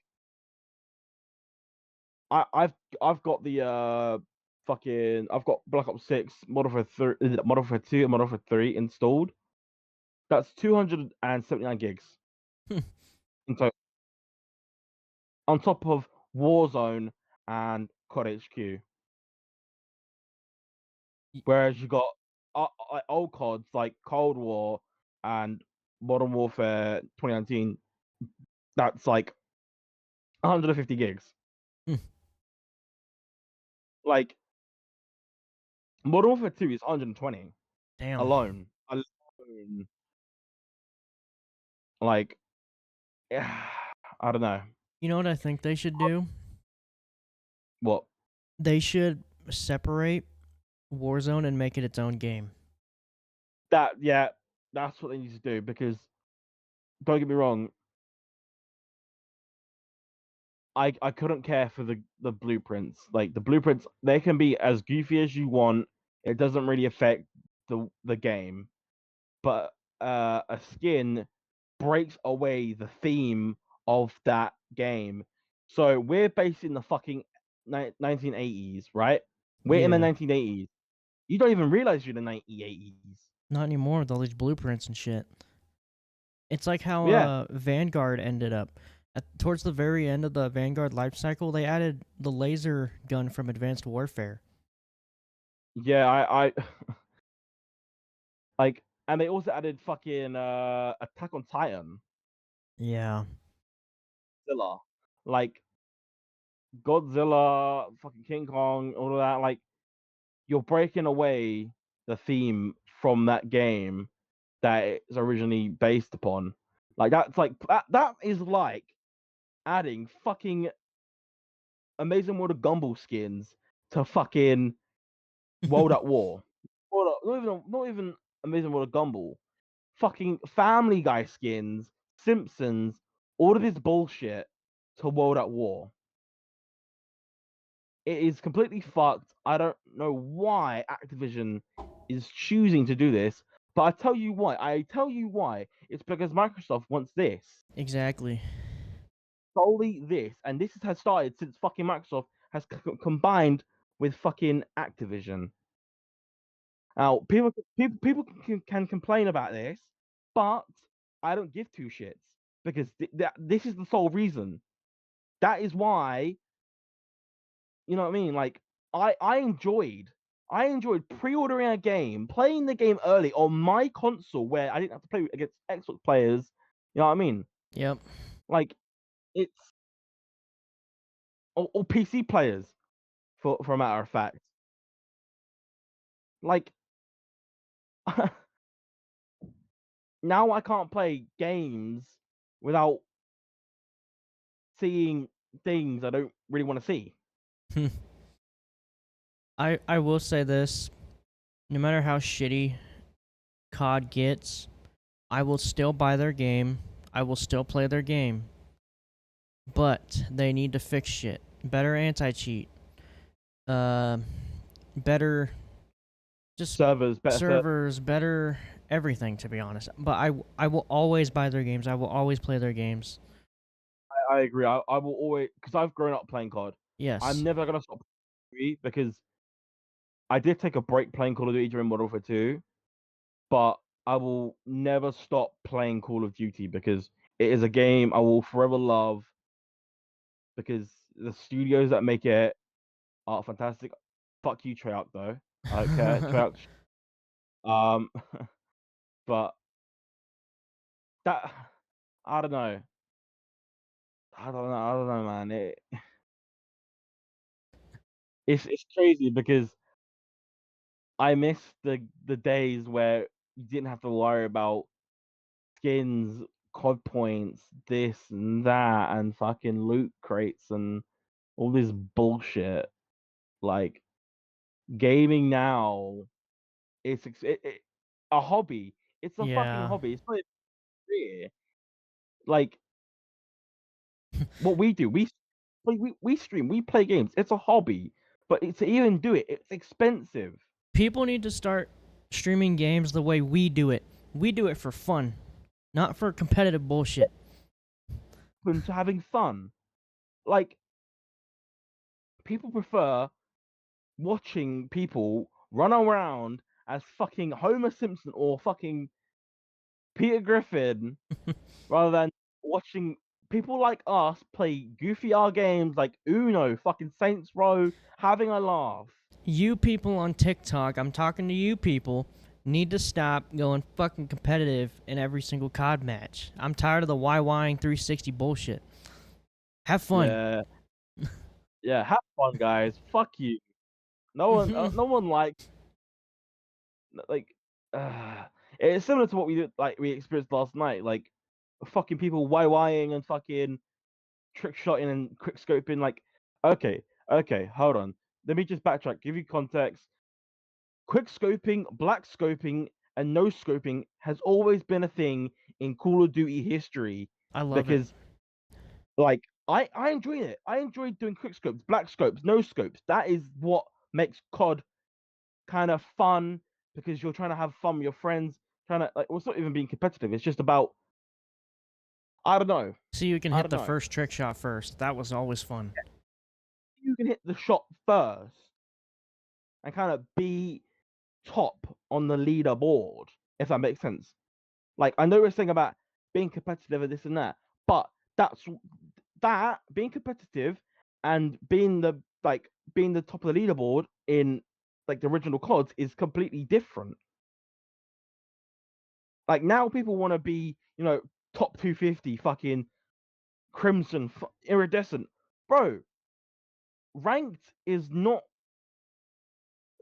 I've got the I've got Black Ops 6, Modern Warfare 3, Modern Warfare 2, and Modern Warfare 3 installed. That's 279 gigs in total, on top of Warzone and COD HQ. Y- Whereas you got old CODs like Cold War and Modern Warfare 2019. That's like 150 gigs. Like Modern Warfare 2 is 120 Damn. alone. Alone. Like, I don't know You know what I think they should do? what. They should separate Warzone and make it its own game. Yeah, that's what they need to do because don't get me wrong, I couldn't care for the blueprints. Like the blueprints, they can be as goofy as you want. It doesn't really affect the game. But a skin breaks away the theme of that game. So we're based in the fucking 1980s, right? We're in the Yeah. 1980s. You don't even realize you're in the 1980s. Not anymore with all these blueprints and shit. It's like how Yeah, Vanguard ended up. Towards the very end of the Vanguard life cycle, they added the laser gun from Advanced Warfare. yeah. I like, and they also added fucking Attack on Titan, Yeah. Godzilla, like Godzilla, fucking King Kong, all of that. Like, you're breaking away the theme from that game that it's originally based upon. Like that is like adding fucking Amazing World of Gumball skins to fucking World at War. Not even Amazing World of Gumball. Fucking Family Guy skins, Simpsons, all of this bullshit to World at War. It is completely fucked. I don't know why Activision is choosing to do this, but I tell you why. It's because Microsoft wants this. Exactly. Solely this. And this has started since fucking Microsoft has combined with fucking Activision. Now, people can complain about this, but I don't give two shits because this is the sole reason. That is why, you know what I mean? Like, I enjoyed pre-ordering a game, playing the game early on my console where I didn't have to play against Xbox players. You know what I mean? Yep. Like, it's or PC players. for a matter of fact. Like now I can't play games without seeing things I don't really want to see. I will say this: no matter how shitty COD gets, I will still buy their game. I will still play their game. But they need to fix shit. Better anti-cheat. Uh, better just Servers better servers, better everything, to be honest. But I will always buy their games. I will always play their games. I agree. I will always, because I've grown up playing COD. I'm Yes. never gonna stop playing because I did take a break playing Call of Duty during Modern Warfare 2, but I will never stop playing Call of Duty because it is a game I will forever love because the studios that make it are fantastic. Fuck you, Treyarch, though. I don't care. Treyarch. Um, but that I don't know. I don't know, man. It's crazy because I miss the days where you didn't have to worry about skins, COD points, this and that, and fucking loot crates and all this bullshit. Like gaming now, a hobby. It's a fucking Yeah. hobby. It's not a career. Like what we do, we stream, we play games. It's a hobby, but to even do it, it's expensive. People need to start streaming games the way we do it. We do it for fun, not for competitive bullshit. And to having fun, like people prefer watching people run around as fucking Homer Simpson or fucking Peter Griffin rather than watching people like us play goofy R games like Uno, fucking Saints Row, having a laugh. You people on TikTok, I'm talking to you people, need to stop going fucking competitive in every single COD match. I'm tired of the YYing 360 bullshit. Have fun. Yeah, yeah, have fun, guys. Fuck you. No one like. Uh, it's similar to what we did, like we experienced last night. Like fucking people YYing and fucking trick shotting and quick scoping. Like, okay, hold on. Let me just backtrack. Give you context. Quick scoping, black scoping, and no scoping has always been a thing in Call of Duty history I love it. because, like, I enjoy it. I enjoy doing quick scopes, black scopes, no scopes. That is what makes COD kind of fun because you're trying to have fun with your friends. Trying to like, well, it's not even being competitive. It's just about I don't know. See you can I hit don't the know. first trick shot first. That was always fun. You can hit the shot first and kind of be top on the leaderboard, if that makes sense. Like I know we're saying about being competitive and this and that, but that's that being competitive and being the top of the leaderboard in like the original CODs is completely different. Like now people want to be, top 250 fucking crimson iridescent. Bro, ranked is not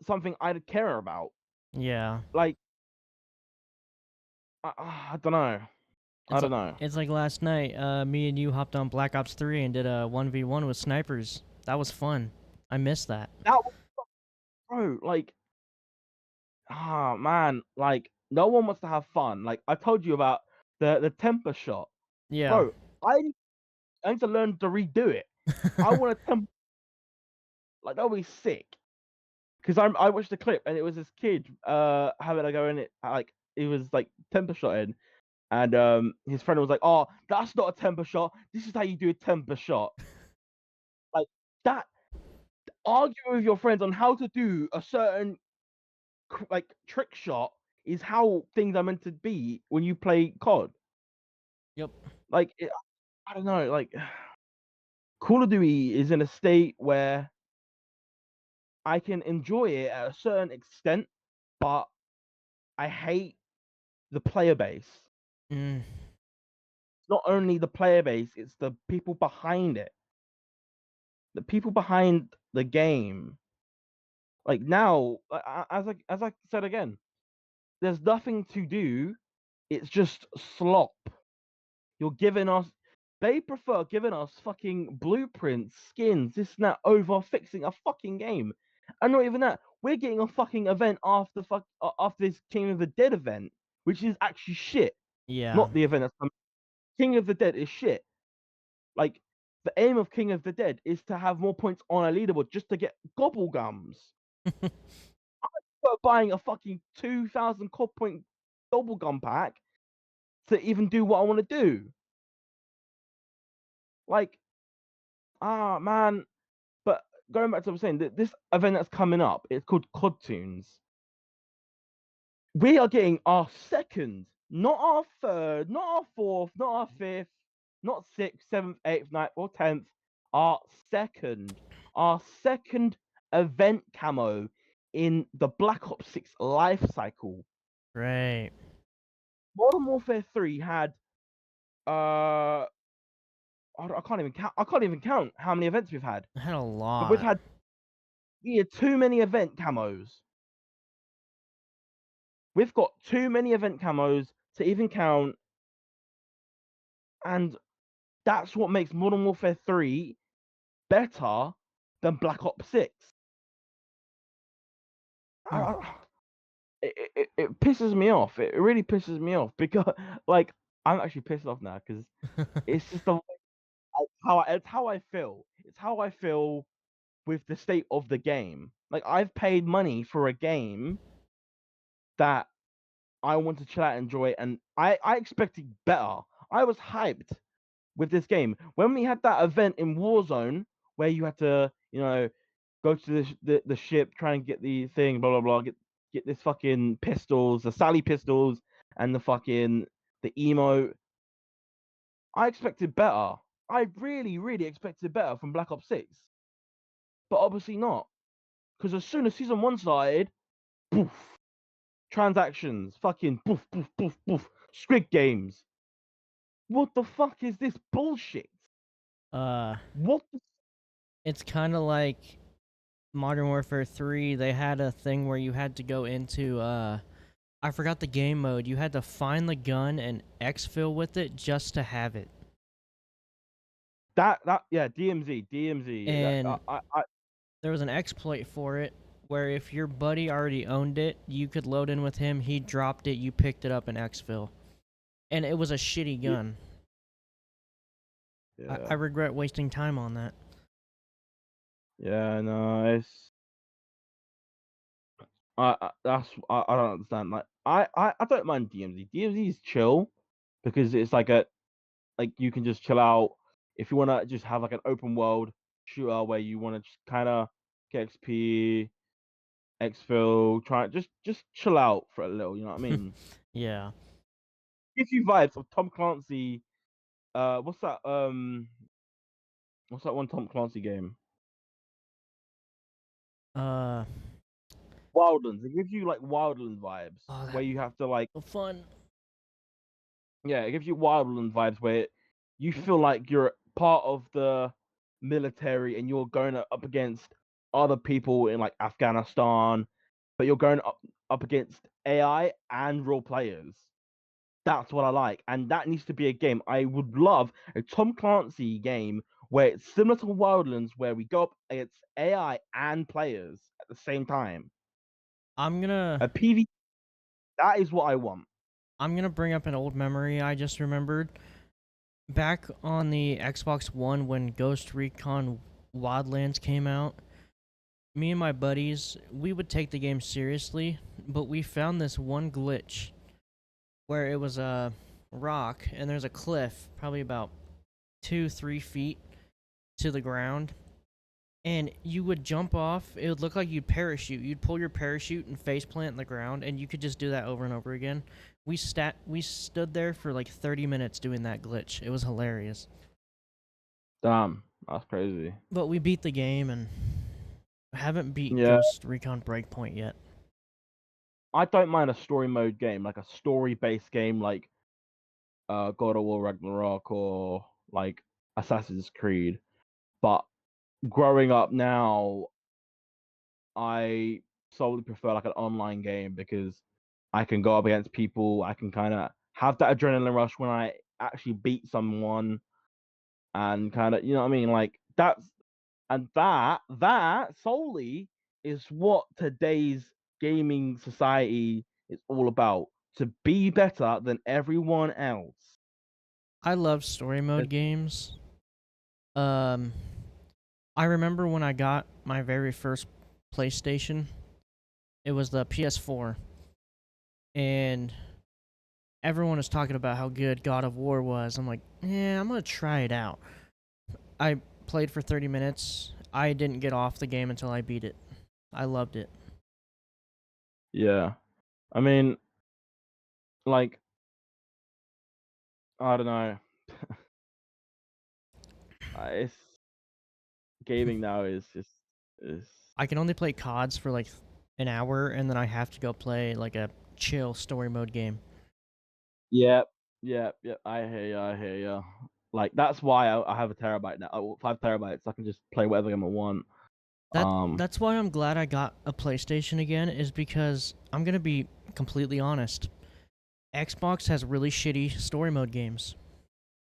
something I'd care about. Yeah. Like I don't know. I It's don't like, know. it's like last night, me and you hopped on Black Ops 3 and did a 1v1 with snipers. That was fun. I miss that. That was, bro, like man, like no one wants to have fun. Like I told you about the temper shot, Yeah. bro. I need to learn to redo it. I want to temper like that would be sick. Because I watched the clip and it was this kid having a go in it like he was like temper shotting and his friend was like, oh, that's not a temper shot. This is how you do a temper shot. Like that. Arguing with your friends on how to do a certain like trick shot is how things are meant to be when you play COD. Yep. Like I don't know, like Call of Duty is in a state where I can enjoy it at a certain extent, but I hate the player base. Mm. Not only the player base, it's the people behind it. the people behind the game, like now, as I said again, there's nothing to do. It's just slop. You're giving us. They prefer giving us fucking blueprints, skins, this and that over fixing a fucking game. And not even that. We're getting a fucking event after this King of the Dead event, which is actually shit. Yeah. Not the event that's coming. King of the Dead is shit. Like the aim of King of the Dead is to have more points on a leaderboard just to get gobble gums. But buying a fucking 2,000 cop point double gum pack to even do what I want to do. Like, man. But going back to what I'm saying, this event that's coming up, it's called COD Tunes. We are getting our second, not our third, not our fourth, not our fifth, not sixth, seventh, eighth, ninth, or 10th. Our second event camo in the Black Ops 6 life cycle. Right. Modern Warfare 3 had I can't even count. I can't even count how many events we've had. I had a But we've lot. had too many event camos. We've got too many event camos to even count, and that's what makes Modern Warfare 3 better than Black Ops 6. Hmm. It pisses me off. It really pisses me off because, like, I'm actually pissed off now because it's just it's how I feel. It's how I feel with the state of the game. Like, I've paid money for a game that I want to chill out and enjoy, and I expected better. I was hyped with this game. When we had that event in Warzone where you had to, go to the ship, try and get the thing, blah blah blah, get this fucking pistols, the Sally pistols, and the emo. I expected better. I really, really expected better from Black Ops 6. But obviously not. Because as soon as season one started, poof, transactions, fucking poof, poof, poof, poof, Squid Games. What the fuck is this bullshit? uh, What the it's kind of like Modern Warfare 3. They had a thing where you had to go into I forgot the game mode. You had to find the gun and exfil with it just to have it. yeah, DMZ. That And I there was an exploit for it where if your buddy already owned it, you could load in with him. He dropped it, you picked it up in exfil, and it was a shitty yeah, gun. I yeah, regret wasting time on that. yeah, no, it's I don't understand. Like I don't mind DMZ. DMZ is chill because it's like you can just chill out if you want to just have like an open world shooter where you want to just kind of get XP, exfil, try just chill out for a little. You know what I mean? Yeah. Gives you vibes of Tom Clancy. What's that? What's that one Tom Clancy game? Uh. Wildlands. It gives you like Wildlands vibes Oh, where that you have to like, was fun. yeah, it gives you Wildlands vibes where you feel like you're part of the military and you're going up against other people in like Afghanistan, but you're going up against AI and real players. That's what I like, and that needs to be a game. I would love a Tom Clancy game where it's similar to Wildlands, where we go up against AI and players at the same time. I'm gonna A PV. That is what I want. I'm gonna bring up an old memory I just remembered. Back on the Xbox One when Ghost Recon Wildlands came out, me and my buddies, we would take the game seriously, but we found this one glitch where it was a rock and there's a cliff, probably about 2-3 feet to the ground, and you would jump off. It would look like you'd parachute. You'd pull your parachute and face plant in the ground, and you could just do that over and over again. We stood there for like 30 minutes doing that glitch. It was hilarious. Damn, that's crazy. But we beat the game and haven't beat Yeah, Ghost Recon Breakpoint yet. I don't mind a story mode game, like a story based game, like God of War Ragnarok or like Assassin's Creed. But growing up now, I solely prefer like an online game because I can go up against people. I can kind of have that adrenaline rush when I actually beat someone, and kind of, you know what I mean? Like that solely is what today's gaming society is all about. To be better than everyone else. I love story mode It's- games. Um, I remember when I got my very first PlayStation. It was the PS4, and everyone was talking about how good God of War was. I'm like, yeah, I'm gonna try it out. I played for 30 minutes. I didn't get off the game until I beat it. I loved it. yeah. I mean, like, I don't know. It's gaming now is just is I can only play CODs for like an hour, and then I have to go play like a chill story mode game. Yep, yep, yep. I hear you. I hear you. Like that's why I have a terabyte now. 5 terabytes. I can just play whatever game I want. That's why I'm glad I got a PlayStation again, is because I'm gonna be completely honest. Xbox has really shitty story mode games.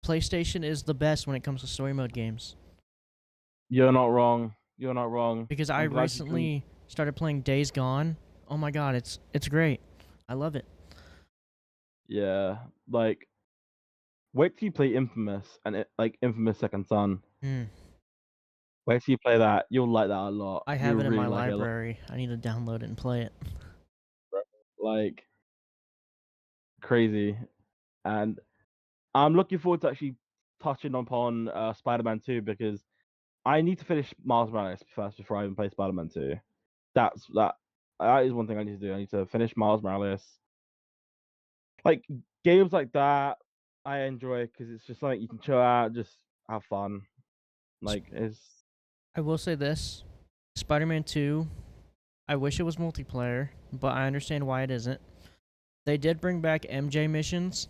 PlayStation is the best when it comes to story mode games. You're not wrong. You're not wrong. Because I I'm glad you can. recently started playing Days Gone. Oh my god, it's great. I love it. Yeah, like wait till you play Infamous and like Infamous Second Son. Hmm. Wait till you play that. You'll like that a lot. I have You'll it in really my like it a lot. library. I need to download it and play it. Like crazy. And I'm looking forward to actually touching upon Spider-Man 2 because I need to finish Miles Morales first before I even play Spider-Man 2. That is one thing I need to do. I need to finish Miles Morales. Like games like that, I enjoy because it's just like you can chill out, just have fun. Like it's I will say this: Spider-Man 2. I wish it was multiplayer, but I understand why it isn't. They did bring back MJ missions,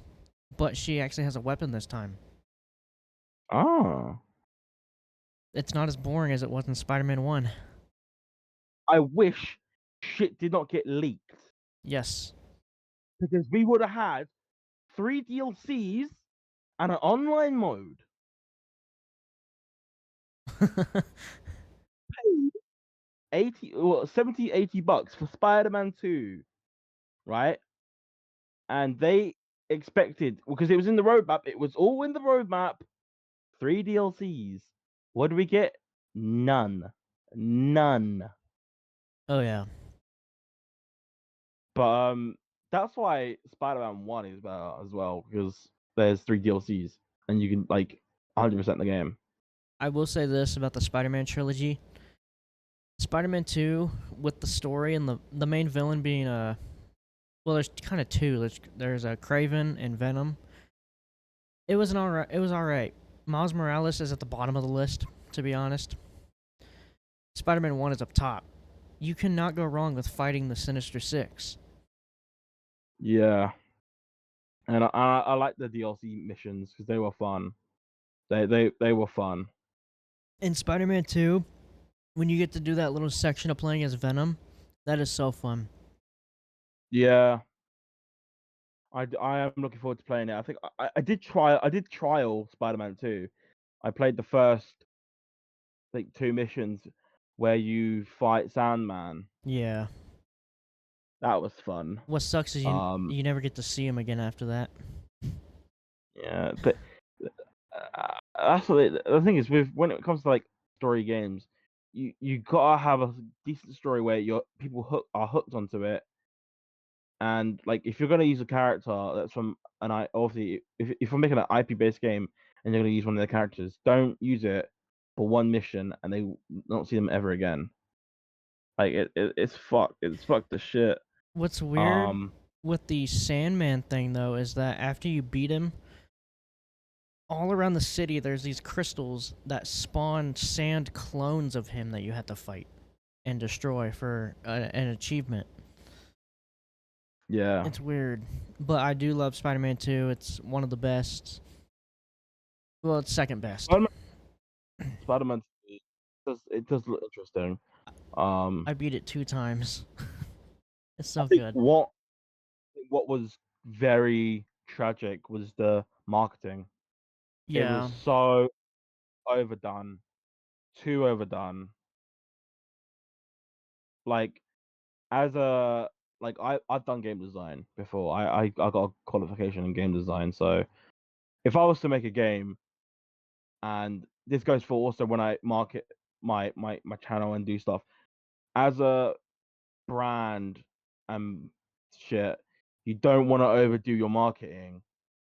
but she actually has a weapon this time. ah. It's not as boring as it was in Spider-Man 1. I wish shit did not get leaked Yes. because we would have had 3 DLCs and an online mode. 80 well, 70 $80 for Spider-Man 2, right? And they expected, because it was in the roadmap, it was all in the roadmap, 3 DLCs. What do we get? None. None. Oh yeah. But that's why Spider-Man 1 is better as well, because there's 3 DLCs and you can like 100% the game. I will say this about the Spider-Man trilogy. Spider-Man 2, with the story and the main villain being well, there's kind of two. There's a Craven and Venom. It was alright. It was alright. Miles Morales is at the bottom of the list, to be honest. Spider-Man 1 is up top. You cannot go wrong with fighting the Sinister Six. Yeah. And I like the DLC missions because they were fun. They were fun. In Spider-Man 2, when you get to do that little section of playing as Venom, that is so fun. Yeah. I am looking forward to playing it. I think I did trial Spider-Man 2. I played the first like 2 missions where you fight Sandman. Yeah. That was fun. What sucks is you Um you never get to see him again after that. yeah, but that's what the thing is with when it comes to like story games, you gotta have a decent story where your people are hooked onto it. And like if you're gonna use a character that's from an I obviously if you're making an IP based game and you're gonna use one of their characters, don't use it for one mission and they don't see them ever again. Like it's fucked. It's fucked the shit. What's weird Um with the Sandman thing, though, is that after you beat him, all around the city there's these crystals that spawn sand clones of him that you have to fight and destroy for an achievement. yeah. It's weird, but I do love Spider-Man 2. It's one of the best. Well, it's second best. Spider-Man, Spider-Man It does look interesting. I beat it 2 times. It's I so think good. what was very tragic was the marketing. It was Yeah, so overdone, too overdone. Like as a like I've done game design before. I got a qualification in game design. So if I was to make a game, and this goes for also when I market my channel and do stuff as a brand and shit, you don't want to overdo your marketing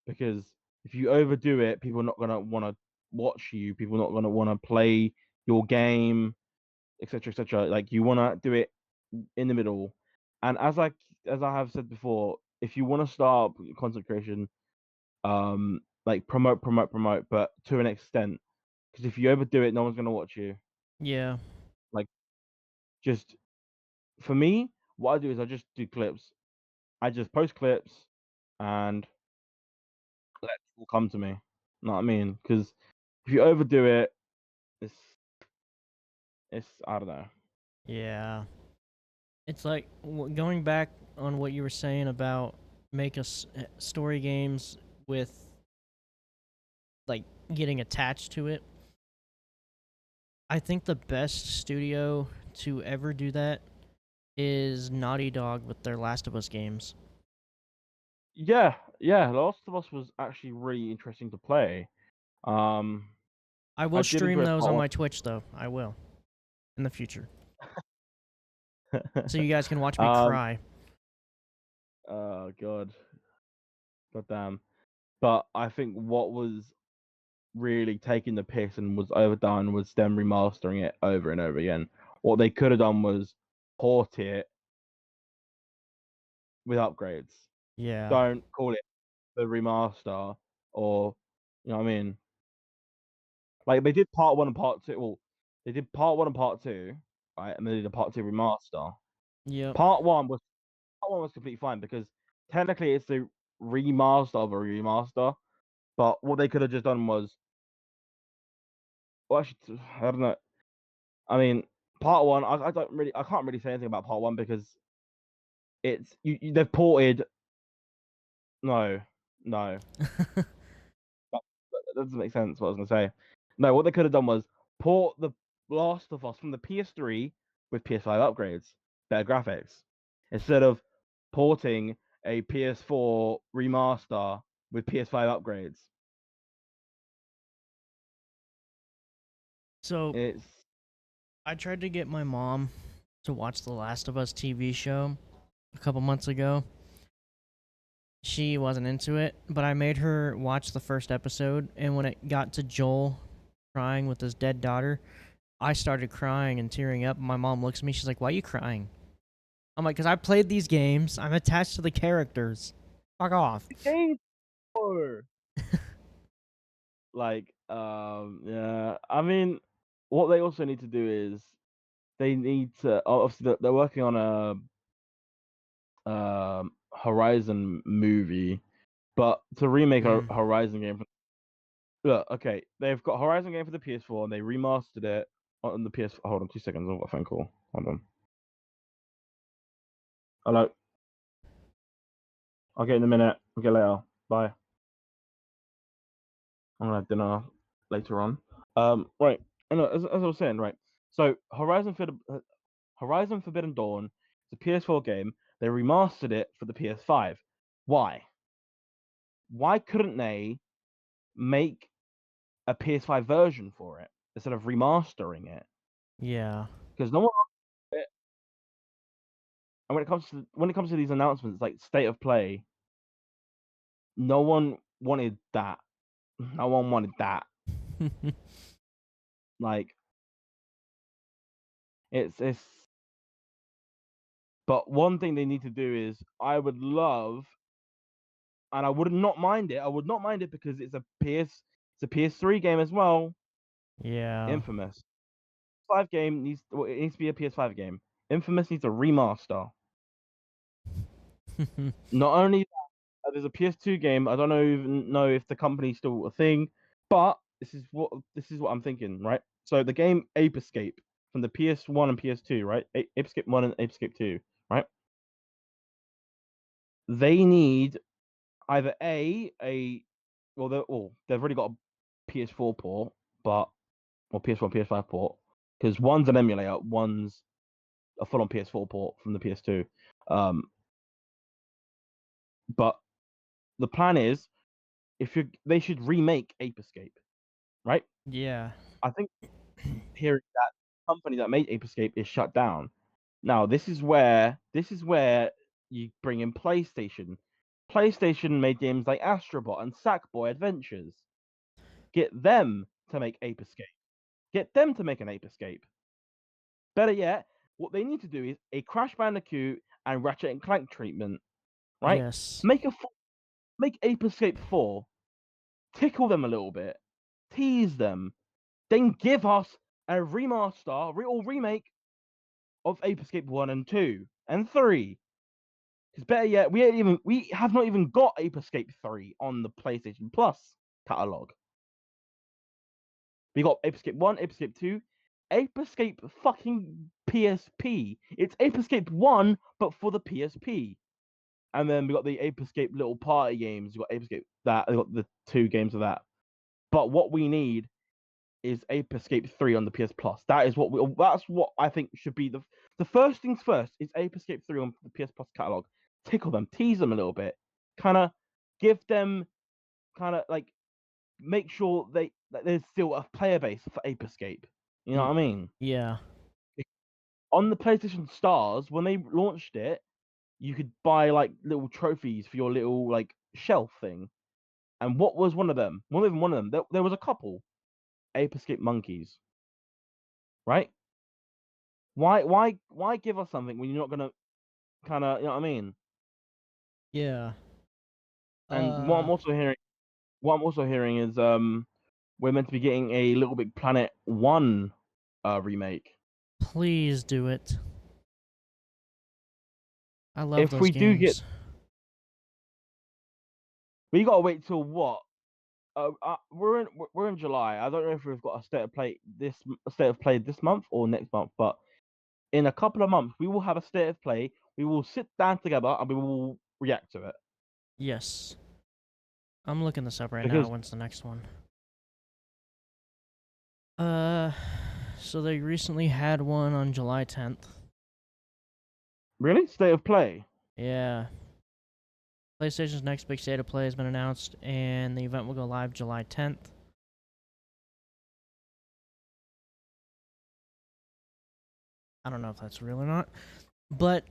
because if you overdo it, people are not gonna want to watch you. People are not gonna want to play your game, etc., etc. Like you want to do it in the middle. And as I have said before, if you want to start content creation, like promote, but to an extent, because if you overdo it, no one's gonna watch you. yeah, Like just for me, what I do is I just do clips. I just post clips and let people come to me. Know what I mean? Because if you overdo it, it's it's I don't know. yeah. It's like going back on what you were saying about make us story games with like getting attached to it. I think the best studio to ever do that is Naughty Dog with their Last of Us games. Yeah, yeah. Last of Us was actually really interesting to play. Um, I I will did stream enjoy those part on one. my Twitch though. I will in the future. So you guys can watch me um, cry. oh god damn. But I think what was really taking the piss and was overdone was them remastering it over and over again. What they could have done was port it with upgrades. Yeah. Don't call it the remaster or you know what I mean? Like they did part one and part two. Well, they did part one and part two, right? And they did a part two remaster. Yep. Part one was completely fine because technically it's the remaster of a remaster. But what they could have just done was, well, actually, I don't know. I mean, part one, I can't really say anything about part one because they've ported. No, no, that, that doesn't make sense. What I was gonna say. No, what they could have done was port the Last of Us from the PS3 with PS5 upgrades, better graphics, instead of porting a PS4 remaster with PS5 upgrades. So It's I tried to get my mom to watch the Last of Us TV show a couple months ago. She wasn't into it, but I made her watch the first episode, and when it got to Joel crying with his dead daughter, I started crying and tearing up. My mom looks at me, she's like, "Why are you crying?" I'm like, "Cause I played these games. I'm attached to the characters. Fuck off." game yeah. I mean, what they also need to do is they need to obviously they're working on a Horizon movie, but to remake a Mm. Horizon game. Look, okay, they've got Horizon game for the PS4 and they remastered it on the PS. Hold on, 2 seconds. I've got a phone call. Hold on. Hello. I'll get in a minute. I'll get later. Bye. I'm gonna have dinner later on. Right. And as I was saying, right. So Horizon Forbidden Dawn is a PS4 game. They remastered it for the PS5. Why? Why couldn't they make a PS5 version for it instead of remastering it? Yeah. Because no one. And when it comes to these announcements, like state of play, no one wanted that. No one wanted that. Like it's. But one thing they need to do is, I would love, and I would not mind it. I would not mind it because it's a PS3 game as well. Yeah. Infamous. 5 game it needs to be a PS5 game. Infamous needs a remaster. Not only that, there's a PS2 game. I don't know even know if the company's still a thing, but this is what I'm thinking, right? So the game Ape Escape from the PS1 and PS2, right? Ape Escape 1 and Ape Escape 2, right? They need either they've already got a PS4 port, but or PS1, PS5 port, because one's an emulator, one's a full-on PS4 port from the PS2. But the plan is, they should remake Ape Escape, right? Yeah. I think hearing that company that made Ape Escape is shut down. Now this is where you bring in PlayStation. PlayStation made games like Astrobot and Sackboy Adventures. Get them to make Ape Escape. Get them to make an Ape Escape. Better yet, what they need to do is a Crash Bandicoot and Ratchet and Clank treatment, right? Yes. Make Ape Escape 4. Tickle them a little bit. Tease them. Then give us a remaster or remake of Ape Escape 1 and 2 and 3. Because better yet, we have not even got Ape Escape 3 on the PlayStation Plus catalog. We got Ape Escape 1, Ape Escape 2, Ape Escape fucking PSP. It's Ape Escape 1, but for the PSP. And then we got the Ape Escape little party games. We got Ape Escape we got the 2 games of that. But what we need is Ape Escape 3 on the PS Plus. That's what I think should be the first things first is Ape Escape 3 on the PS Plus catalog. Tickle them, tease them a little bit, kind of give them kind of like make sure that there's still a player base for Ape Escape. You know what I mean? Yeah. On the PlayStation Stars, when they launched it, you could buy like little trophies for your little like shelf thing. And what was one of them? Not even one of them. There was a couple Ape Escape monkeys, right? Why give us something when you're not gonna kind of, you know what I mean? Yeah. And Uh what I'm also hearing is we're meant to be getting a Little Big Planet 1 remake. please do it. I love If those we do get, games. we gotta wait till what? We're in July. I don't know if we've got a state of play this month or next month, but in a couple of months we will have a state of play. We will sit down together and we will react to it Yes. I'm looking this up right now. because When's the next one? Uh so they recently had one on July 10th. really state of play. Yeah. PlayStation's next big state of play has been announced, and the event will go live July 10th. I don't know if that's real or not. But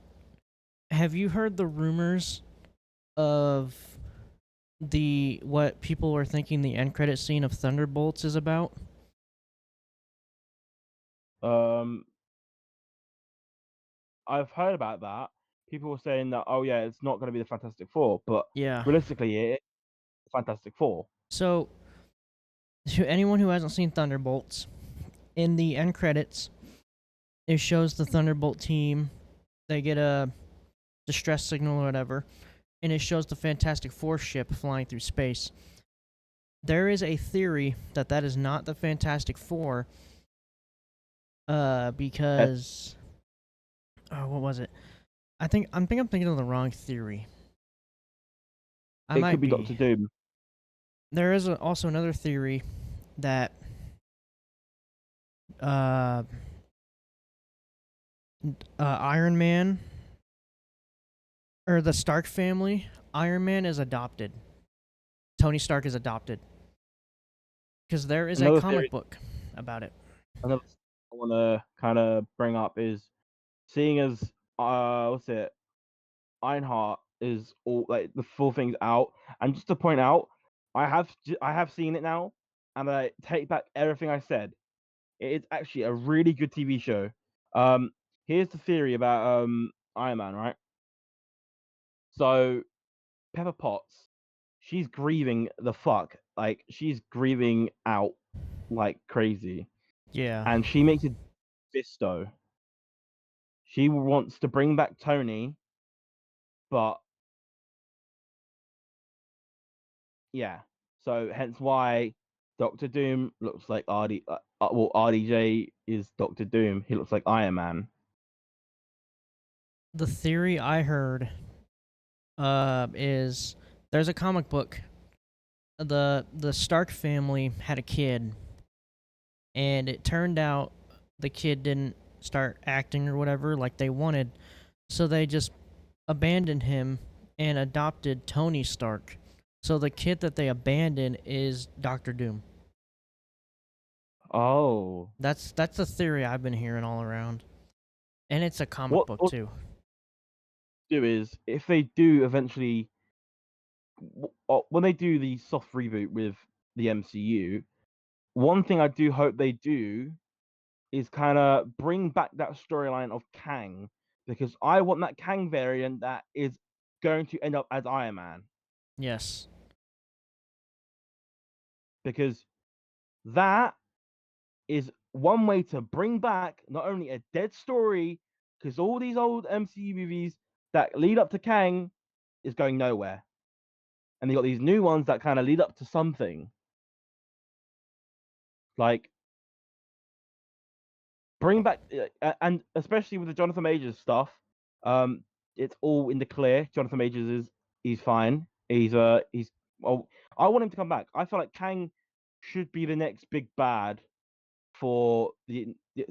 have you heard the rumors of what people are thinking the end credit scene of Thunderbolts is about? Um, I've heard about that. People were saying that, oh yeah, it's not going to be the Fantastic Four, but Yeah. realistically, it's Fantastic Four. So, to anyone who hasn't seen Thunderbolts, in the end credits, it shows the Thunderbolt team. They get a distress signal or whatever, and it shows the Fantastic Four ship flying through space. There is a theory that that is not the Fantastic Four, because what was it? I'm thinking of the wrong theory. I It could might be be. Doctor Doom. There is also another theory that uh, Iron Man or the Stark family, Iron Man is adopted. Tony Stark is adopted because there is a Another comic theory, book about it. another thing I want to kind of bring up is seeing as what's it, Ironheart is all like the full thing's out, and just to point out, I have seen it now, and I take back everything I said. It is actually a really good TV show. Um, Here's the theory about Iron Man, right? So Pepper Potts, she's grieving the fuck, like she's grieving out like crazy, Yeah, and she makes a Fisto. She wants to bring back Tony, but yeah, so hence why Doctor Doom looks like RDJ is Doctor Doom. He looks like Iron Man. The theory I heard is there's a comic book. The Stark family had a kid, and it turned out the kid didn't start acting or whatever like they wanted, so they just abandoned him and adopted Tony Stark. So the kid that they abandoned is Doctor Doom. Oh, That's the theory I've been hearing all around, and it's a comic book what too. do is if they do eventually when they do the soft reboot with the MCU, one thing I do hope they do is kind of bring back that storyline of Kang, because I want that Kang variant that is going to end up as Iron Man, Yes. because that is one way to bring back not only a dead story, because all these old MCU movies that lead up to Kang is going nowhere, and they got these new ones that kind of lead up to something. Like bring back, and especially with the Jonathan Majors stuff, um, it's all in the clear. Jonathan Majors he's fine. He's well, I want him to come back. I feel like Kang should be the next big bad for the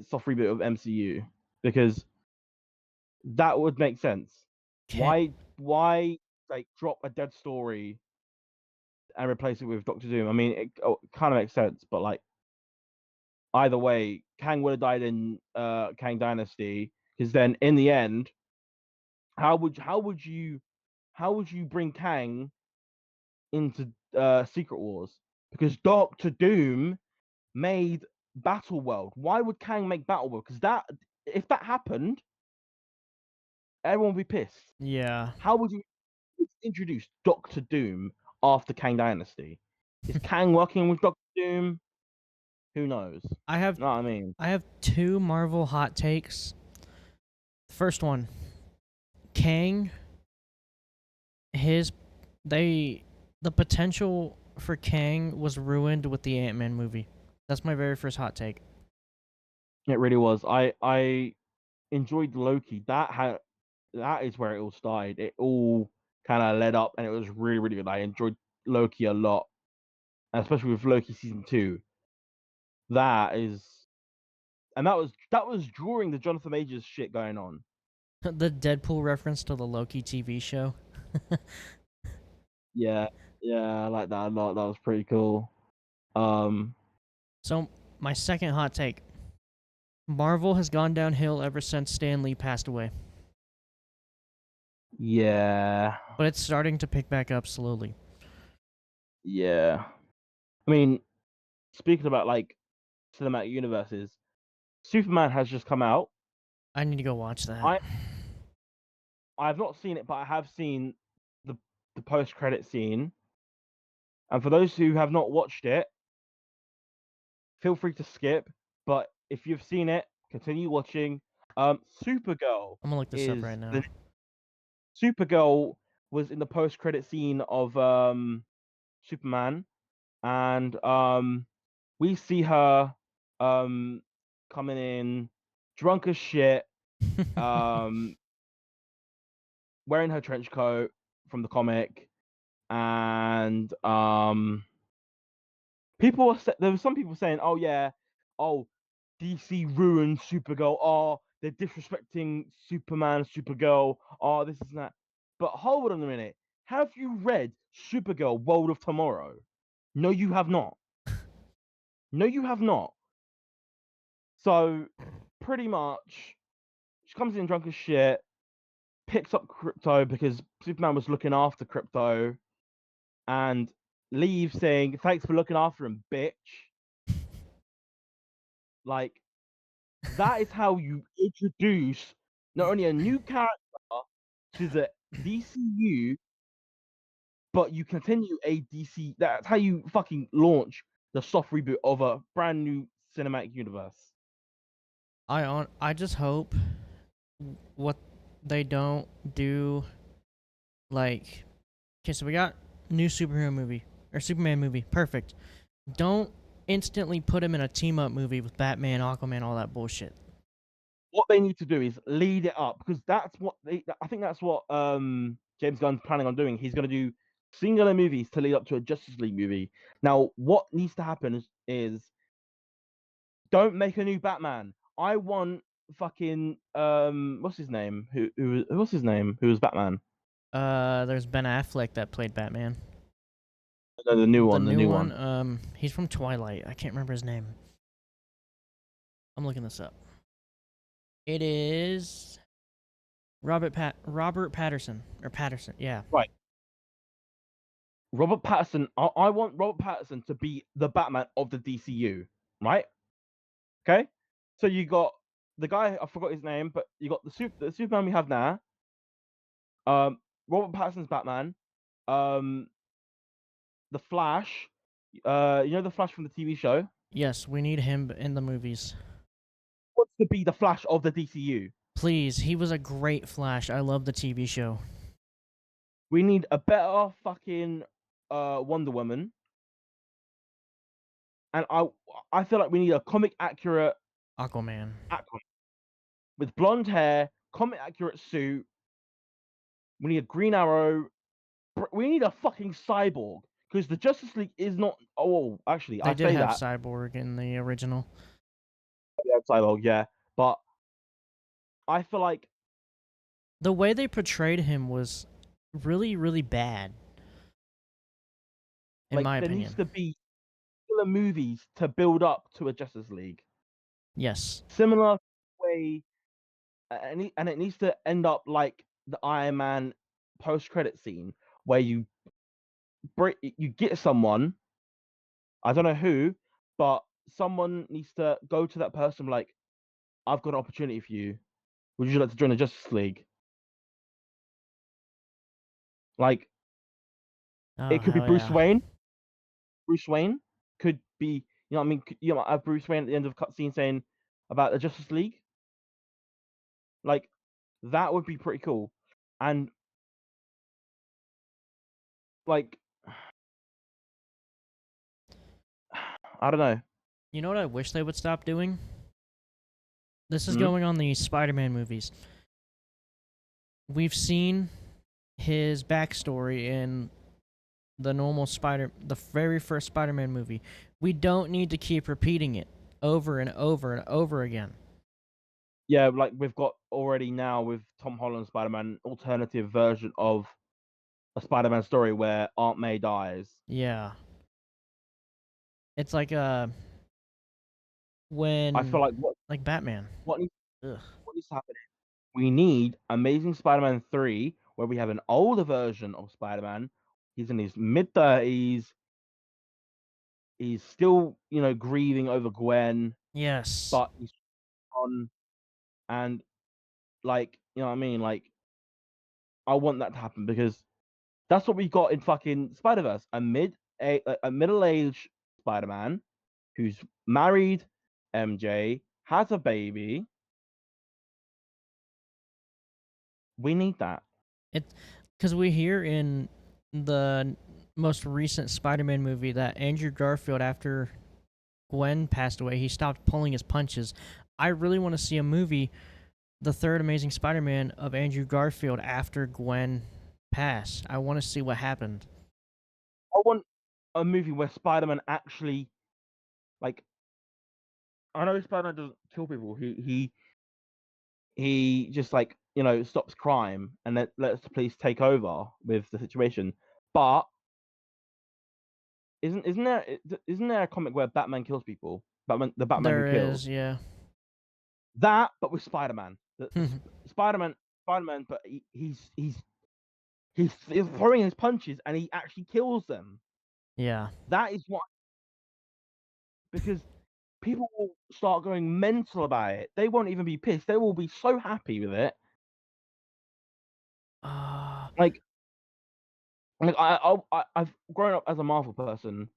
soft reboot of MCU, because that would make sense. Can Why like drop a dead story and replace it with Doctor Doom? I mean, it kind of makes sense, but like either way, Kang would have died in Kang Dynasty, because then in the end, how would you bring Kang into Secret Wars? Because Doctor Doom made Battle World. Why would Kang make Battle World? Because that if that happened, everyone would be pissed. Yeah. How would you introduce Doctor Doom after Kang Dynasty? Is Kang working with Doctor Doom? Who knows? I have You know what I mean? I have two Marvel hot takes. First one, Kang, his they the potential for Kang was ruined with the Ant-Man movie. That's my very first hot take. It really was. I enjoyed Loki. That is where it all started. It all kind of led up, and it was really really good. I enjoyed Loki a lot, and especially with Loki season 2. That is, and that was during the Jonathan Majors shit going on. The Deadpool reference to the Loki TV show. Yeah, yeah, I like that a lot. That was pretty cool. Um, So, my second hot take. Marvel has gone downhill ever since Stan Lee passed away, yeah, but it's starting to pick back up slowly. yeah. I mean, speaking about like cinematic universes, Superman has just come out. I need to go watch that. I I've not seen it, but I have seen the the post credit scene. And for those who have not watched it, feel free to skip. But if you've seen it, continue watching. Supergirl I'm gonna look this up is right now. the Supergirl was in the post credit scene of Superman, and we see her um coming in drunk as shit, um wearing her trench coat from the comic, and there were some people saying, "Oh yeah, oh DC ruined Supergirl. Oh, they're disrespecting Superman, Supergirl. Oh, this is that." But hold on a minute. Have you read Supergirl: World of Tomorrow? No, you have not. No, you have not. So, pretty much, she comes in drunk as shit, picks up Crypto because Superman was looking after Crypto, and leaves saying, "Thanks for looking after him, bitch." Like, that is how you introduce not only a new character to the DCU, but you continue a DC. That's how you fucking launch the soft reboot of a brand new cinematic universe. I just hope what they don't do, like, okay, so we got new superhero movie or Superman movie, perfect. Don't instantly put him in a team up movie with Batman, Aquaman, all that bullshit. What they need to do is lead it up, because I think that's what James Gunn's planning on doing. He's going to do singular movies to lead up to a Justice League movie. Now, what needs to happen is don't make a new Batman. I want fucking what's his name? What's his name? Who was Batman? There's Ben Affleck that played Batman. No, the new The one, the new new one, one. he's from Twilight. I can't remember his name. I'm looking this up. It is Robert Patterson or Patterson. Yeah. Right. Robert Pattinson. I want Robert Pattinson to be the Batman of the DCU, right? Okay. So you got the guy, I forgot his name, but you got the Superman we have now. Robert Pattinson's Batman. Um, the Flash. You know the Flash from the TV show. Yes, we need him in the movies. Wants to be the Flash of the DCU. Please, he was a great Flash. I love the TV show. We need a better fucking Wonder Woman, and I feel like we need a comic accurate Aquaman. Aquaman with blonde hair, comic accurate suit. We need a Green Arrow. We need a fucking cyborg, because the Justice League is not. Oh, actually, They I did say have that. Cyborg in the original. Yeah, cyborg, yeah, but I feel like The way they portrayed him was really, really bad, in my there needs opinion. to be similar movies to build up to a Justice League. Yes. Similar way, and it needs to end up like the Iron Man post credit scene, where you get someone, I don't know who, but someone needs to go to that person like, I've got an opportunity for you. Would you like to join the Justice League? Like, Oh, it could be hell Bruce yeah. Wayne. Bruce Wayne could be, you know what I mean? You know, have Bruce Wayne at the end of the cutscene saying about the Justice League. Like, that would be pretty cool. And like, I don't know. You know what I wish they would stop doing? This is Hmm? going on the Spider-Man movies. We've seen his backstory in the very first Spider-Man movie. We don't need to keep repeating it over and over and over again. Yeah, like we've got already now with Tom Holland Spider Man alternative version of a Spider Man story where Aunt May dies. Yeah. It's like I feel when like like Batman. what needs, Ugh. what needs to happen is we need Amazing Spider Man 3, where we have an older version of Spider Man. He's in his mid-30s. He's still, grieving over Gwen, Yes. but he's on, and like, you know what I mean? Like, I want that to happen, because that's what we got in fucking Spider Verse. A middle aged Spider Man who's married, MJ has a baby. We need that. It because we hear in the most recent Spider-Man movie that Andrew Garfield, after Gwen passed away, he stopped pulling his punches. I really want to see a movie, the third Amazing Spider-Man of Andrew Garfield after Gwen passed. I want to see what happened. I want a movie where Spider Man actually, like, I know Spider Man doesn't kill people. He just, like, stops crime and lets the police take over with the situation. But isn't there a comic where Batman kills people? The Batman Who There Kills. is, yeah. That, but with Spider Man. Spider Man, but he's throwing his punches and he actually kills them. Yeah. That is what, because people will start going mental about it. They won't even be pissed. They will be so happy with it. Uh, Like, I've grown up as a Marvel person,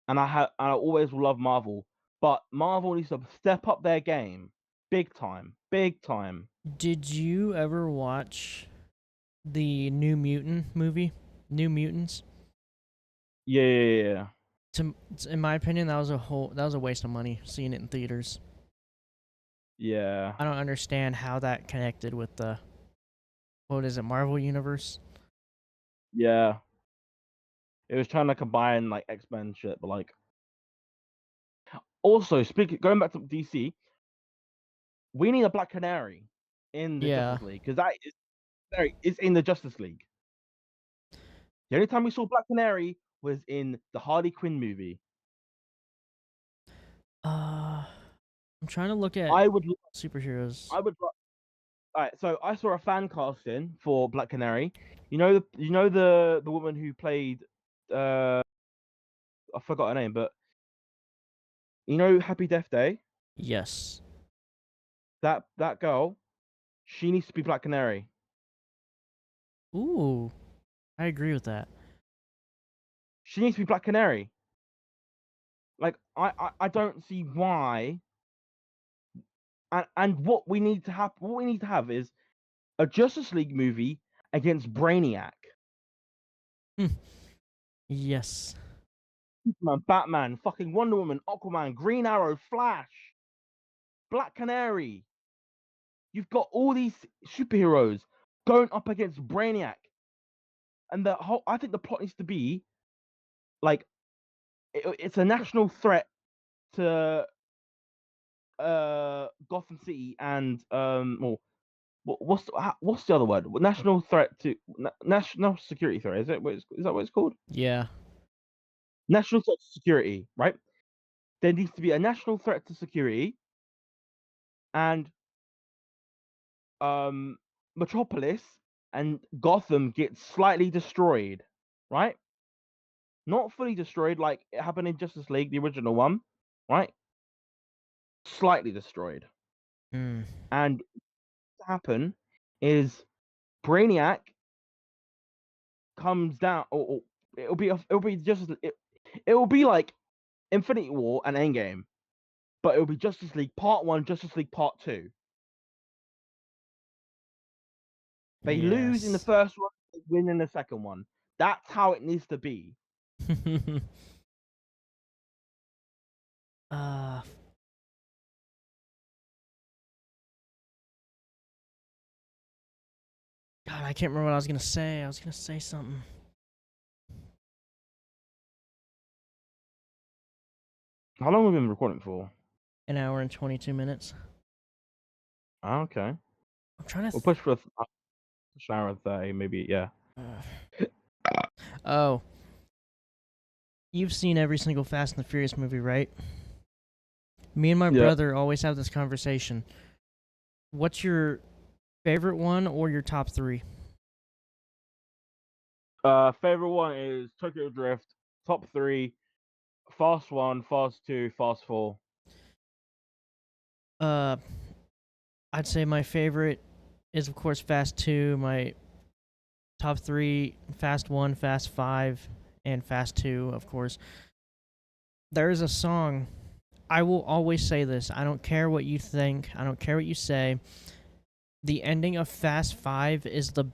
and I always love Marvel. But Marvel needs to step up their game, big time, big time. did you ever watch the New Mutant movie? New Mutants? Yeah, yeah, yeah. In my opinion, that was a waste of money seeing it in theaters. Yeah, I don't understand how that connected with the what is it, Marvel Universe? yeah. It was trying to combine like X-Men shit, but like also speaking going back to DC, we need a Black Canary in the Yeah. Justice League because that is very is in the Justice League. The only time we saw Black Canary was in the Harley Quinn movie. I'm trying to look at I would, superheroes. I would. Alright, so I saw a fan casting for Black Canary. The woman who played, uh, I forgot her name, but Happy Death Day. Yes. That girl, she needs to be Black Canary. Ooh, I agree with that. She needs to be Black Canary. Like I don't see why. And what we need to have is a Justice League movie against Brainiac, Yes. Superman, Batman, fucking Wonder Woman, Aquaman, Green Arrow, Flash, Black Canary. You've got all these superheroes going up against Brainiac, and I think the plot needs to be like it's a national threat to Gotham City and well, what's the other word? National threat to national security threat. Is that what it's called? Yeah. National threat to security, right? There needs to be a national threat to security, and um, Metropolis and Gotham get slightly destroyed, right? Not fully destroyed like it happened in Justice League, the original one, right? Slightly destroyed. Mm. And what happen is Brainiac comes down, or it'll be it will be like Infinity War and Endgame, but it'll be Justice League Part One, Justice League Part Two. They lose in the Yes. first one, they win in the second one. That's how it needs to be. uh, God, I can't remember what I was gonna say. I was gonna say something. How long have we been recording for? An hour and 22 minutes. Okay. I'm trying to. We'll push for push an hour and 30, maybe, yeah. Oh, you've seen every single Fast and the Furious movie, right? Me and my Yeah. brother always have this conversation. What's your favorite one or your top three? Favorite one is Tokyo Drift. Top three: Fast One, Fast Two, Fast Four. Uh, I'd say my favorite is of course Fast 2. My top three: Fast 1, Fast 5, and Fast 2, of course. There is a song. I will always say this. I don't care what you think. I don't care what you say. The ending of Fast 5 is the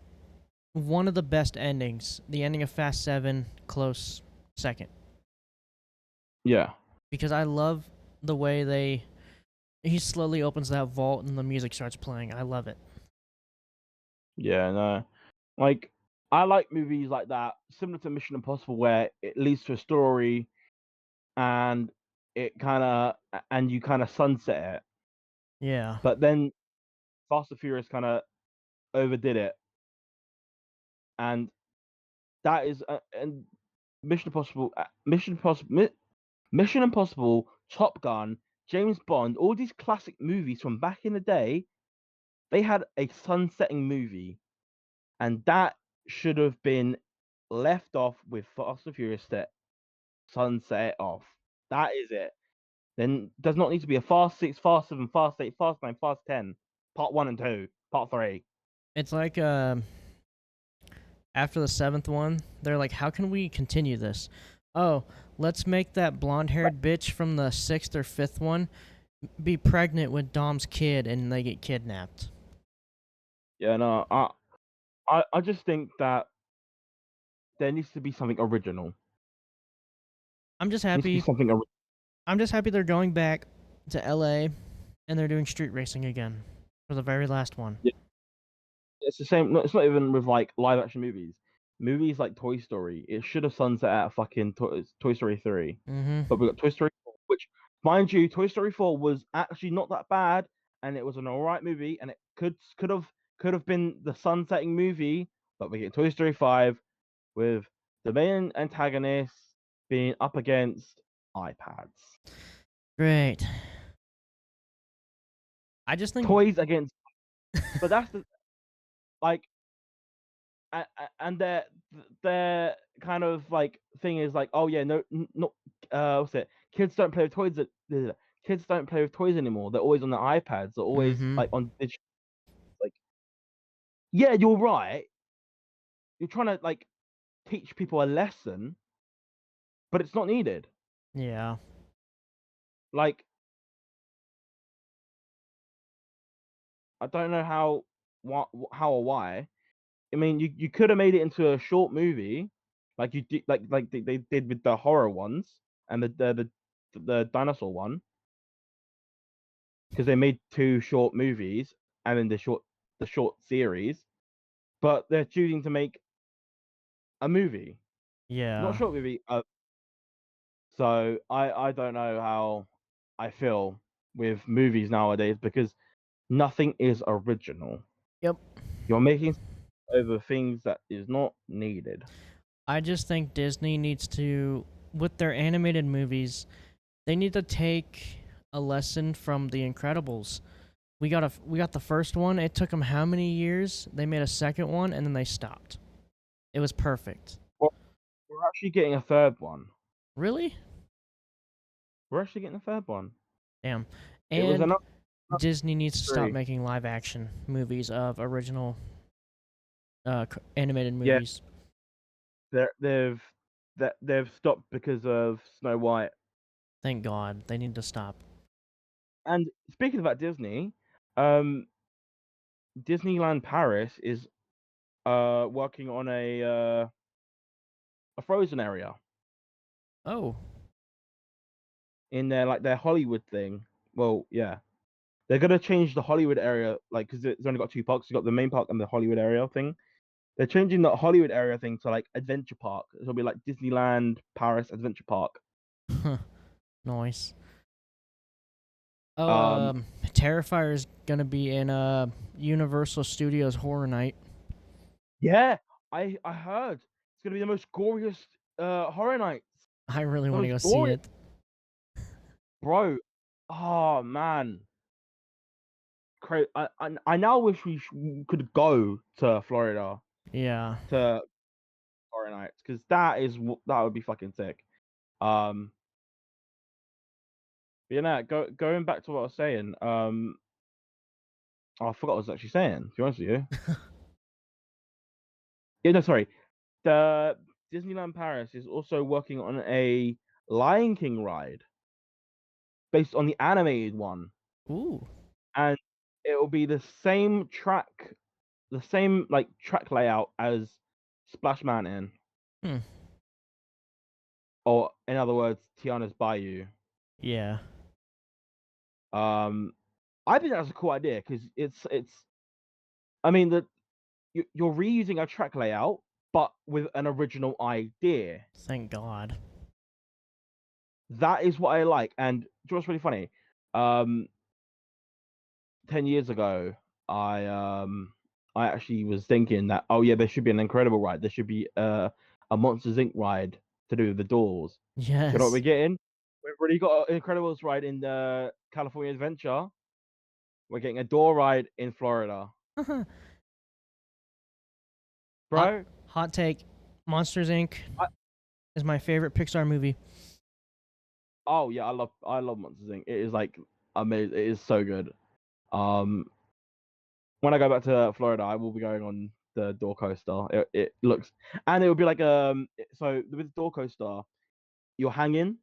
one of the best endings. The ending of Fast 7, close second. Yeah. Because I love the way he slowly opens that vault and the music starts playing. I love it. Yeah, no. Like, I like movies like that, similar to Mission Impossible, where it leads to a story and you kind of sunset it. Yeah. But then Fast and Furious kind of overdid it, and that is and Mission Impossible, Mission Impossible, Top Gun, James Bond, all these classic movies from back in the day, they had a sunsetting movie, and that should have been left off with Fast and Furious to sunset off. That is it. Then does not need to be a Fast 6, Fast 7, Fast 8, Fast 9, Fast 10, Part 1 and 2, Part 3. It's like after the seventh one, they're like, how can we continue this? Oh, let's make that blonde haired bitch from the sixth or fifth one be pregnant with Dom's kid and they get kidnapped. Yeah, no, I just think that there needs to be something original. I'm just It needs to be happy. something. I'm just happy they're going back to LA and they're doing street racing again for the very last one. Yeah, it's the same. No, it's not even with like live action movies. Movies like Toy Story, it should have sunset at fucking Toy Story 3. Mm-hmm. But we got Toy Story 4, which, mind you, Toy Story 4 was actually not that bad, and it was an alright movie, and it could have been the sunsetting movie. But we get Toy Story 5 with the main antagonist being up against iPads, Great. I just think. toys against. But that's the like, and their kind of like thing is like, oh yeah, no, not what's it? Kids don't play with toys. Kids don't play with toys anymore. They're always on their iPads. They're always Mm-hmm. like on digital. Like, yeah, you're right. You're trying to like teach people a lesson, but it's not needed. Yeah. Like, I don't know how or why. I mean, you could have made it into a short movie, like you did, like they did with the horror ones and the dinosaur one, because they made two short movies and then the short series, but they're choosing to make a movie, not Yeah. a short movie. So I don't know how I feel with movies nowadays because nothing is original. Yep. You're making over things that is not needed. I just think Disney needs to, with their animated movies, they need to take a lesson from The Incredibles. We got the first one. It took them how many years? They made a second one and then they stopped. It was perfect. Well, we're actually getting a third one. Really? We're actually getting a third one. Damn. It was And another Disney needs to stop three. making live action movies of original animated Yeah, movies. they've stopped because of Snow White. Thank God. They need to stop. And speaking about Disney, um, Disneyland Paris is working on a Frozen area Oh. in their Hollywood thing. Well, yeah, they're gonna change the Hollywood area, like, because it's only got two parks. You got the main park and the Hollywood area thing. They're changing the Hollywood area thing to like Adventure Park. It'll be like Disneyland Paris Adventure Park. Nice. Oh, Um, Terrifier's gonna be in Universal Studios Horror Night. yeah, I heard it's gonna be the most glorious horror nights. I really The want to most go see glorious, it. bro. Oh man, I now wish we could go to Florida Yeah. to horror nights because that would be fucking sick. Um, but yeah, going back to what I was saying. I forgot what I was actually saying. To be honest with you, yeah, no, sorry. The Disneyland Paris is also working on a Lion King ride based on the animated one, Ooh. and it will be the same track, the same like track layout as Splash Mountain, Hmm. or in other words, Tiana's Bayou. Yeah. Um, I think that's a cool idea because it's. I mean, you're reusing a track layout, but with an original idea. Thank God. That is what I like. And do you know what's really funny? Um, 10 years ago, I actually was thinking that, oh yeah, there should be an Incredible ride. There should be a Monsters Inc. ride to do with the doors. You know what we're Yes. getting? We've already got an Incredibles ride in the California Adventure. We're getting a door ride in Florida, hot bro. hot take. Monsters Inc. I, is my favorite Pixar movie. oh yeah, I love Monsters Inc. It is like amazing. It is so good. Um, when I go back to Florida, I will be going on the door coaster. It looks, and it will be like so with the door coaster, you're hanging.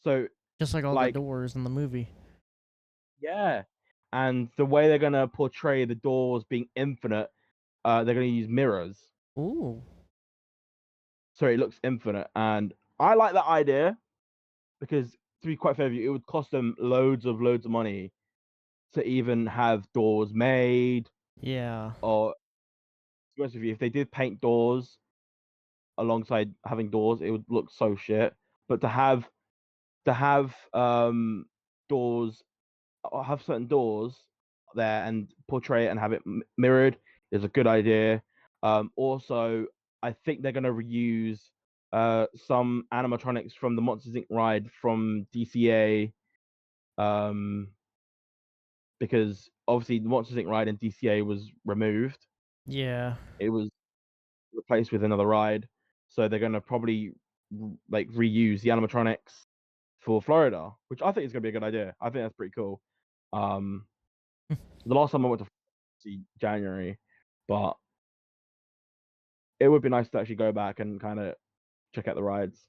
So Just like all the like doors in the movie. yeah, and the way they're gonna portray the doors being infinite, they're gonna use mirrors, Ooh. so it looks infinite. And I like that idea. because to be quite fair with you, it would cost them loads of money to even have doors made. Yeah. Or to be honest with you, if they did paint doors alongside having doors, it would look so shit. But to have doors, or have certain doors there and portray it and have it mirrored is a good idea. Also, I think they're gonna reuse some animatronics from the Monsters Inc. ride from DCA, um, because obviously the Monsters Inc. ride in DCA was removed. Yeah. It was replaced with another ride, so they're gonna probably like reuse the animatronics for Florida, which I think is gonna be a good idea. I think that's pretty cool. Um, the last time I went to January, but it would be nice to actually go back and kind of check out the rides.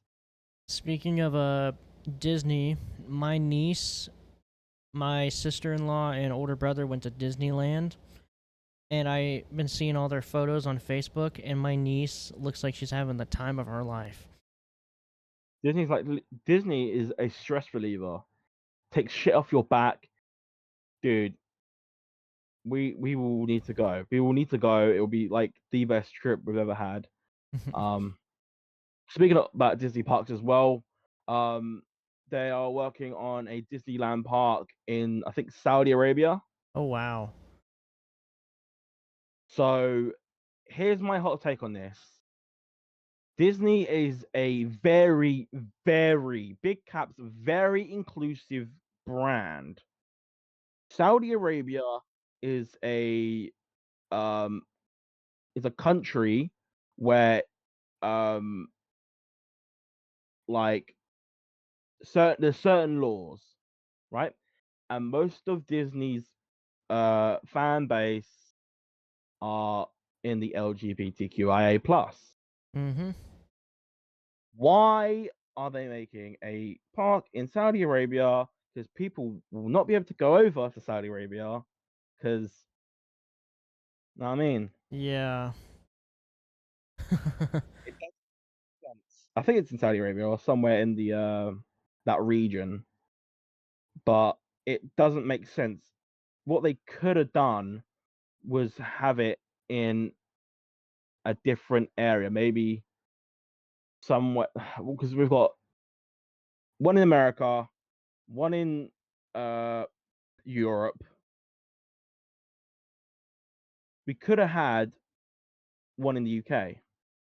Speaking of Disney, my niece, my sister-in-law, and older brother went to Disneyland, and I've been seeing all their photos on Facebook, and my niece looks like she's having the time of her life. Disney is a stress reliever. Takes shit off your back, dude. We will need to go. We will need to go. It will be like the best trip we've ever had. Um, Speaking about Disney parks as well, um, they are working on a Disneyland park in, I think, Saudi Arabia. Oh wow. So here's my hot take on this. Disney is a very, very big caps, very inclusive brand. Saudi Arabia is a um country where um like there's certain laws, right? And most of Disney's fan base are in the LGBTQIA plus. Mm-hmm. Why are they making a park in Saudi Arabia? Because people will not be able to go over to Saudi Arabia. Because, know what I mean, Yeah. it makes sense. I think it's in Saudi Arabia or somewhere in the that region, but it doesn't make sense. What they could have done was have it in a different area, maybe somewhere, because we've got one in America, one in uh Europe. We could have had one in the UK.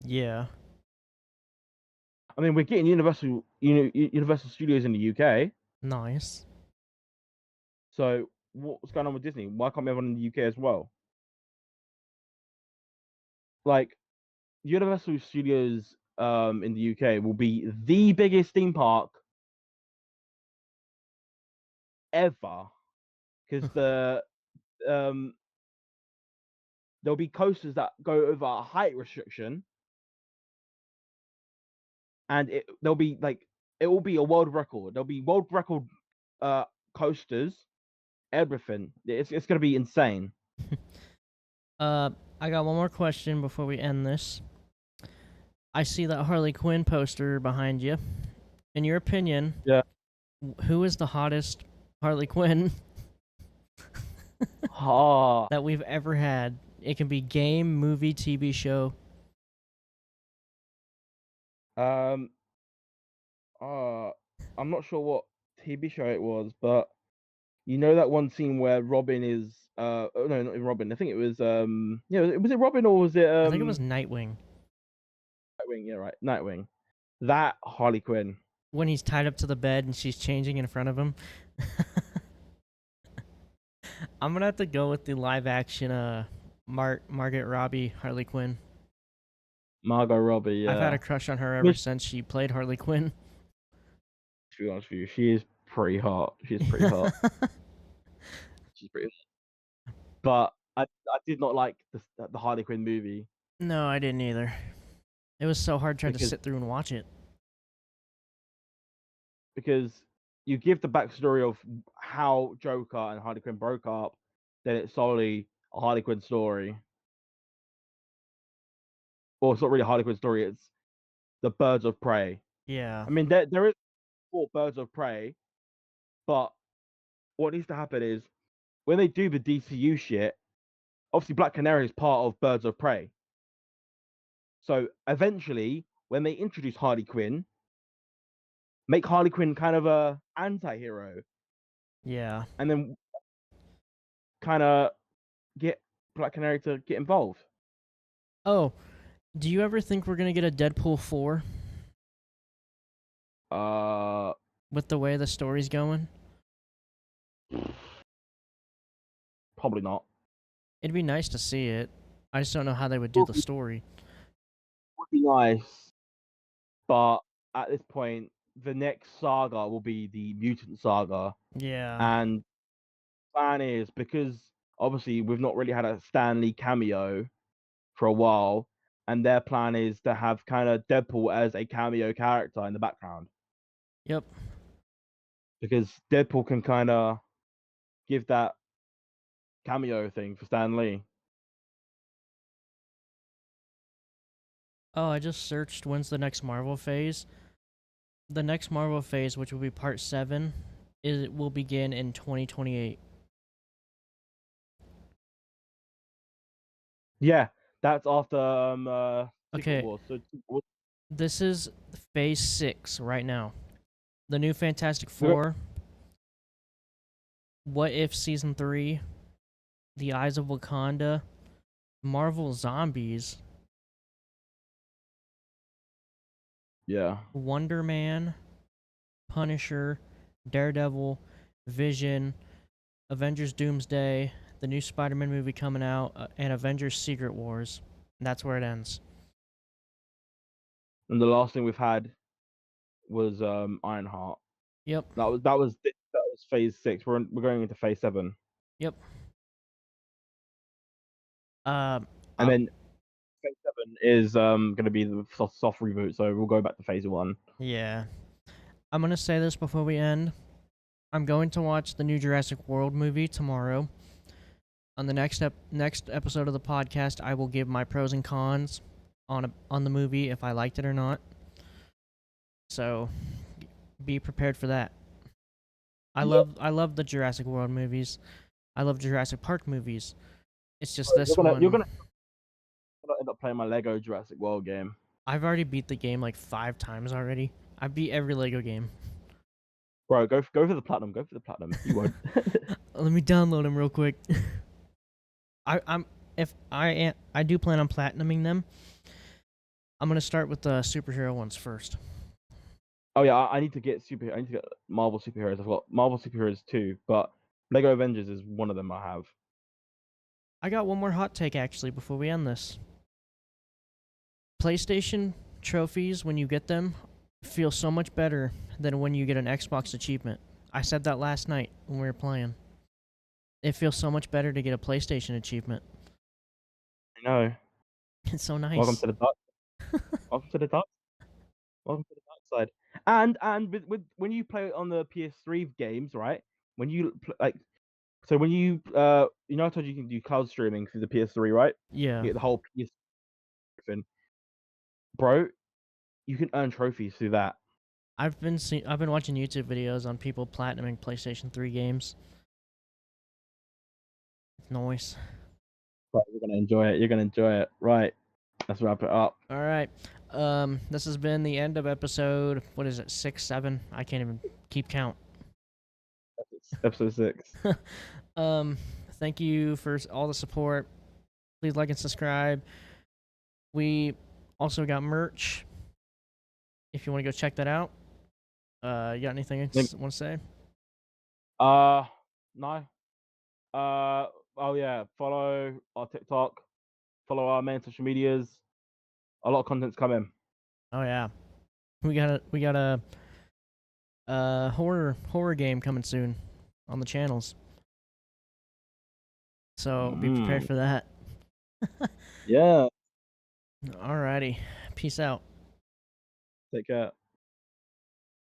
Yeah. I mean, we're getting Universal Studios in the UK. Nice. So what's going on with Disney? Why can't we have one in the UK as well? Like Universal Studios in the UK will be the biggest theme park ever, because um there'll be coasters that go over a height restriction, and it will be a world record. There'll be world record coasters, everything. It's gonna be insane. Uh, I got one more question before we end this. I see that Harley Quinn poster behind you. In your opinion, Yeah. who is the hottest Harley Quinn Ah, that we've ever had? It can be game, movie, TV show. um, I'm not sure what TV show it was, but you know that one scene where Robin is oh, no, not even Robin. I think it was yeah, was it Robin or was it I think it was Nightwing Nightwing? Yeah, right, Nightwing. That Harley Quinn. when he's tied up to the bed and she's changing in front of him. I'm gonna have to go with the live action Margaret Robbie Harley Quinn. Margot Robbie, I've had yeah. a crush on her ever Which, since she played Harley Quinn. to be honest with you, she is pretty hot. She's pretty hot. She's pretty hot. But I did not like the Harley Quinn movie No, I didn't either. It was so hard trying to because sit through and watch it. because you give the backstory of how Joker and Harley Quinn broke up, then it's solely a Harley Quinn story. Well, it's not really a Harley Quinn story. It's the Birds of Prey. Yeah. I mean, there is support Birds of Prey, but what needs to happen is when they do the DCU shit, obviously Black Canary is part of Birds of Prey. So eventually, when they introduce Harley Quinn, make Harley Quinn kind of a anti-hero, Yeah. and then kind of get Black Canary to get involved. Oh, do you ever think we're gonna get a Deadpool 4 Uh, with the way the story's going? probably not. It'd be nice to see it. I just don't know how they would do the story. Would be nice, but at this point, the next saga will be the Mutant Saga, Yeah. and plan is because obviously we've not really had a Stan Lee cameo for a while, and their plan is to have kind of Deadpool as a cameo character in the background Yep. because Deadpool can kind of give that cameo thing for Stan Lee. Oh, I just searched when's the next Marvel phase. The next Marvel phase, which will be part 7, will begin in 2028. Yeah, that's after Secret Okay, Wars. So this is phase 6 right now. The new Fantastic we're- Four, What If Season 3, The Eyes of Wakanda, Marvel Zombies, yeah, Wonder Man, Punisher, Daredevil, Vision, Avengers Doomsday, the new Spider-Man movie coming out, and Avengers Secret Wars. And that's where it ends. and the last thing we've had was Ironheart. Yep. That was phase 6. We're going into phase 7, Yep. Um, and then phase 7 is going to be the soft reboot. So we'll go back to phase 1. yeah. I'm gonna say this before we end. I'm going to watch the new Jurassic World movie tomorrow. On the next episode of the podcast, I will give my pros and cons on the movie if I liked it or not. So, be prepared for that. I love the Jurassic World movies. I love Jurassic Park movies. It's just this one. You're gonna end up playing my Lego Jurassic World game. I've already beat the game like 5 times already. I beat every Lego game. Bro, go for the platinum. Go for the platinum. You won't. Let me download them real quick. I do plan on platinuming them. I'm gonna start with the superhero ones first. Oh yeah, I need to get Marvel superheroes. I've got Marvel superheroes too, but Lego Avengers is one of them I have. I got one more hot take actually before we end this. PlayStation trophies, when you get them, feel so much better than when you get an Xbox achievement. I said that last night when we were playing. It feels so much better to get a PlayStation achievement. I know. It's so nice. Welcome to the dark. Welcome to the dark. Welcome to the dark side. And with when you play on the PS3 games, right? When you so when you I told you can do cloud streaming through the PS3, right? Yeah. You get the whole PS thing. Bro, you can earn trophies through that. I've been watching YouTube videos on people platinuming PlayStation 3 games. It's nice. Right, you're gonna enjoy it. You're gonna enjoy it. Right. Let's wrap it up. All right. This has been the end of episode. What is it? 6, 7? I can't even keep count. Episode 6. Thank you for all the support. Please like and subscribe. We also got merch. If you want to go check that out. You got anything you want to say? No. Oh yeah. Follow our TikTok. Follow our main social medias. A lot of content's coming. Oh yeah, we got a horror game coming soon on the channels. So be prepared for that. Yeah. Alrighty, peace out. Take care.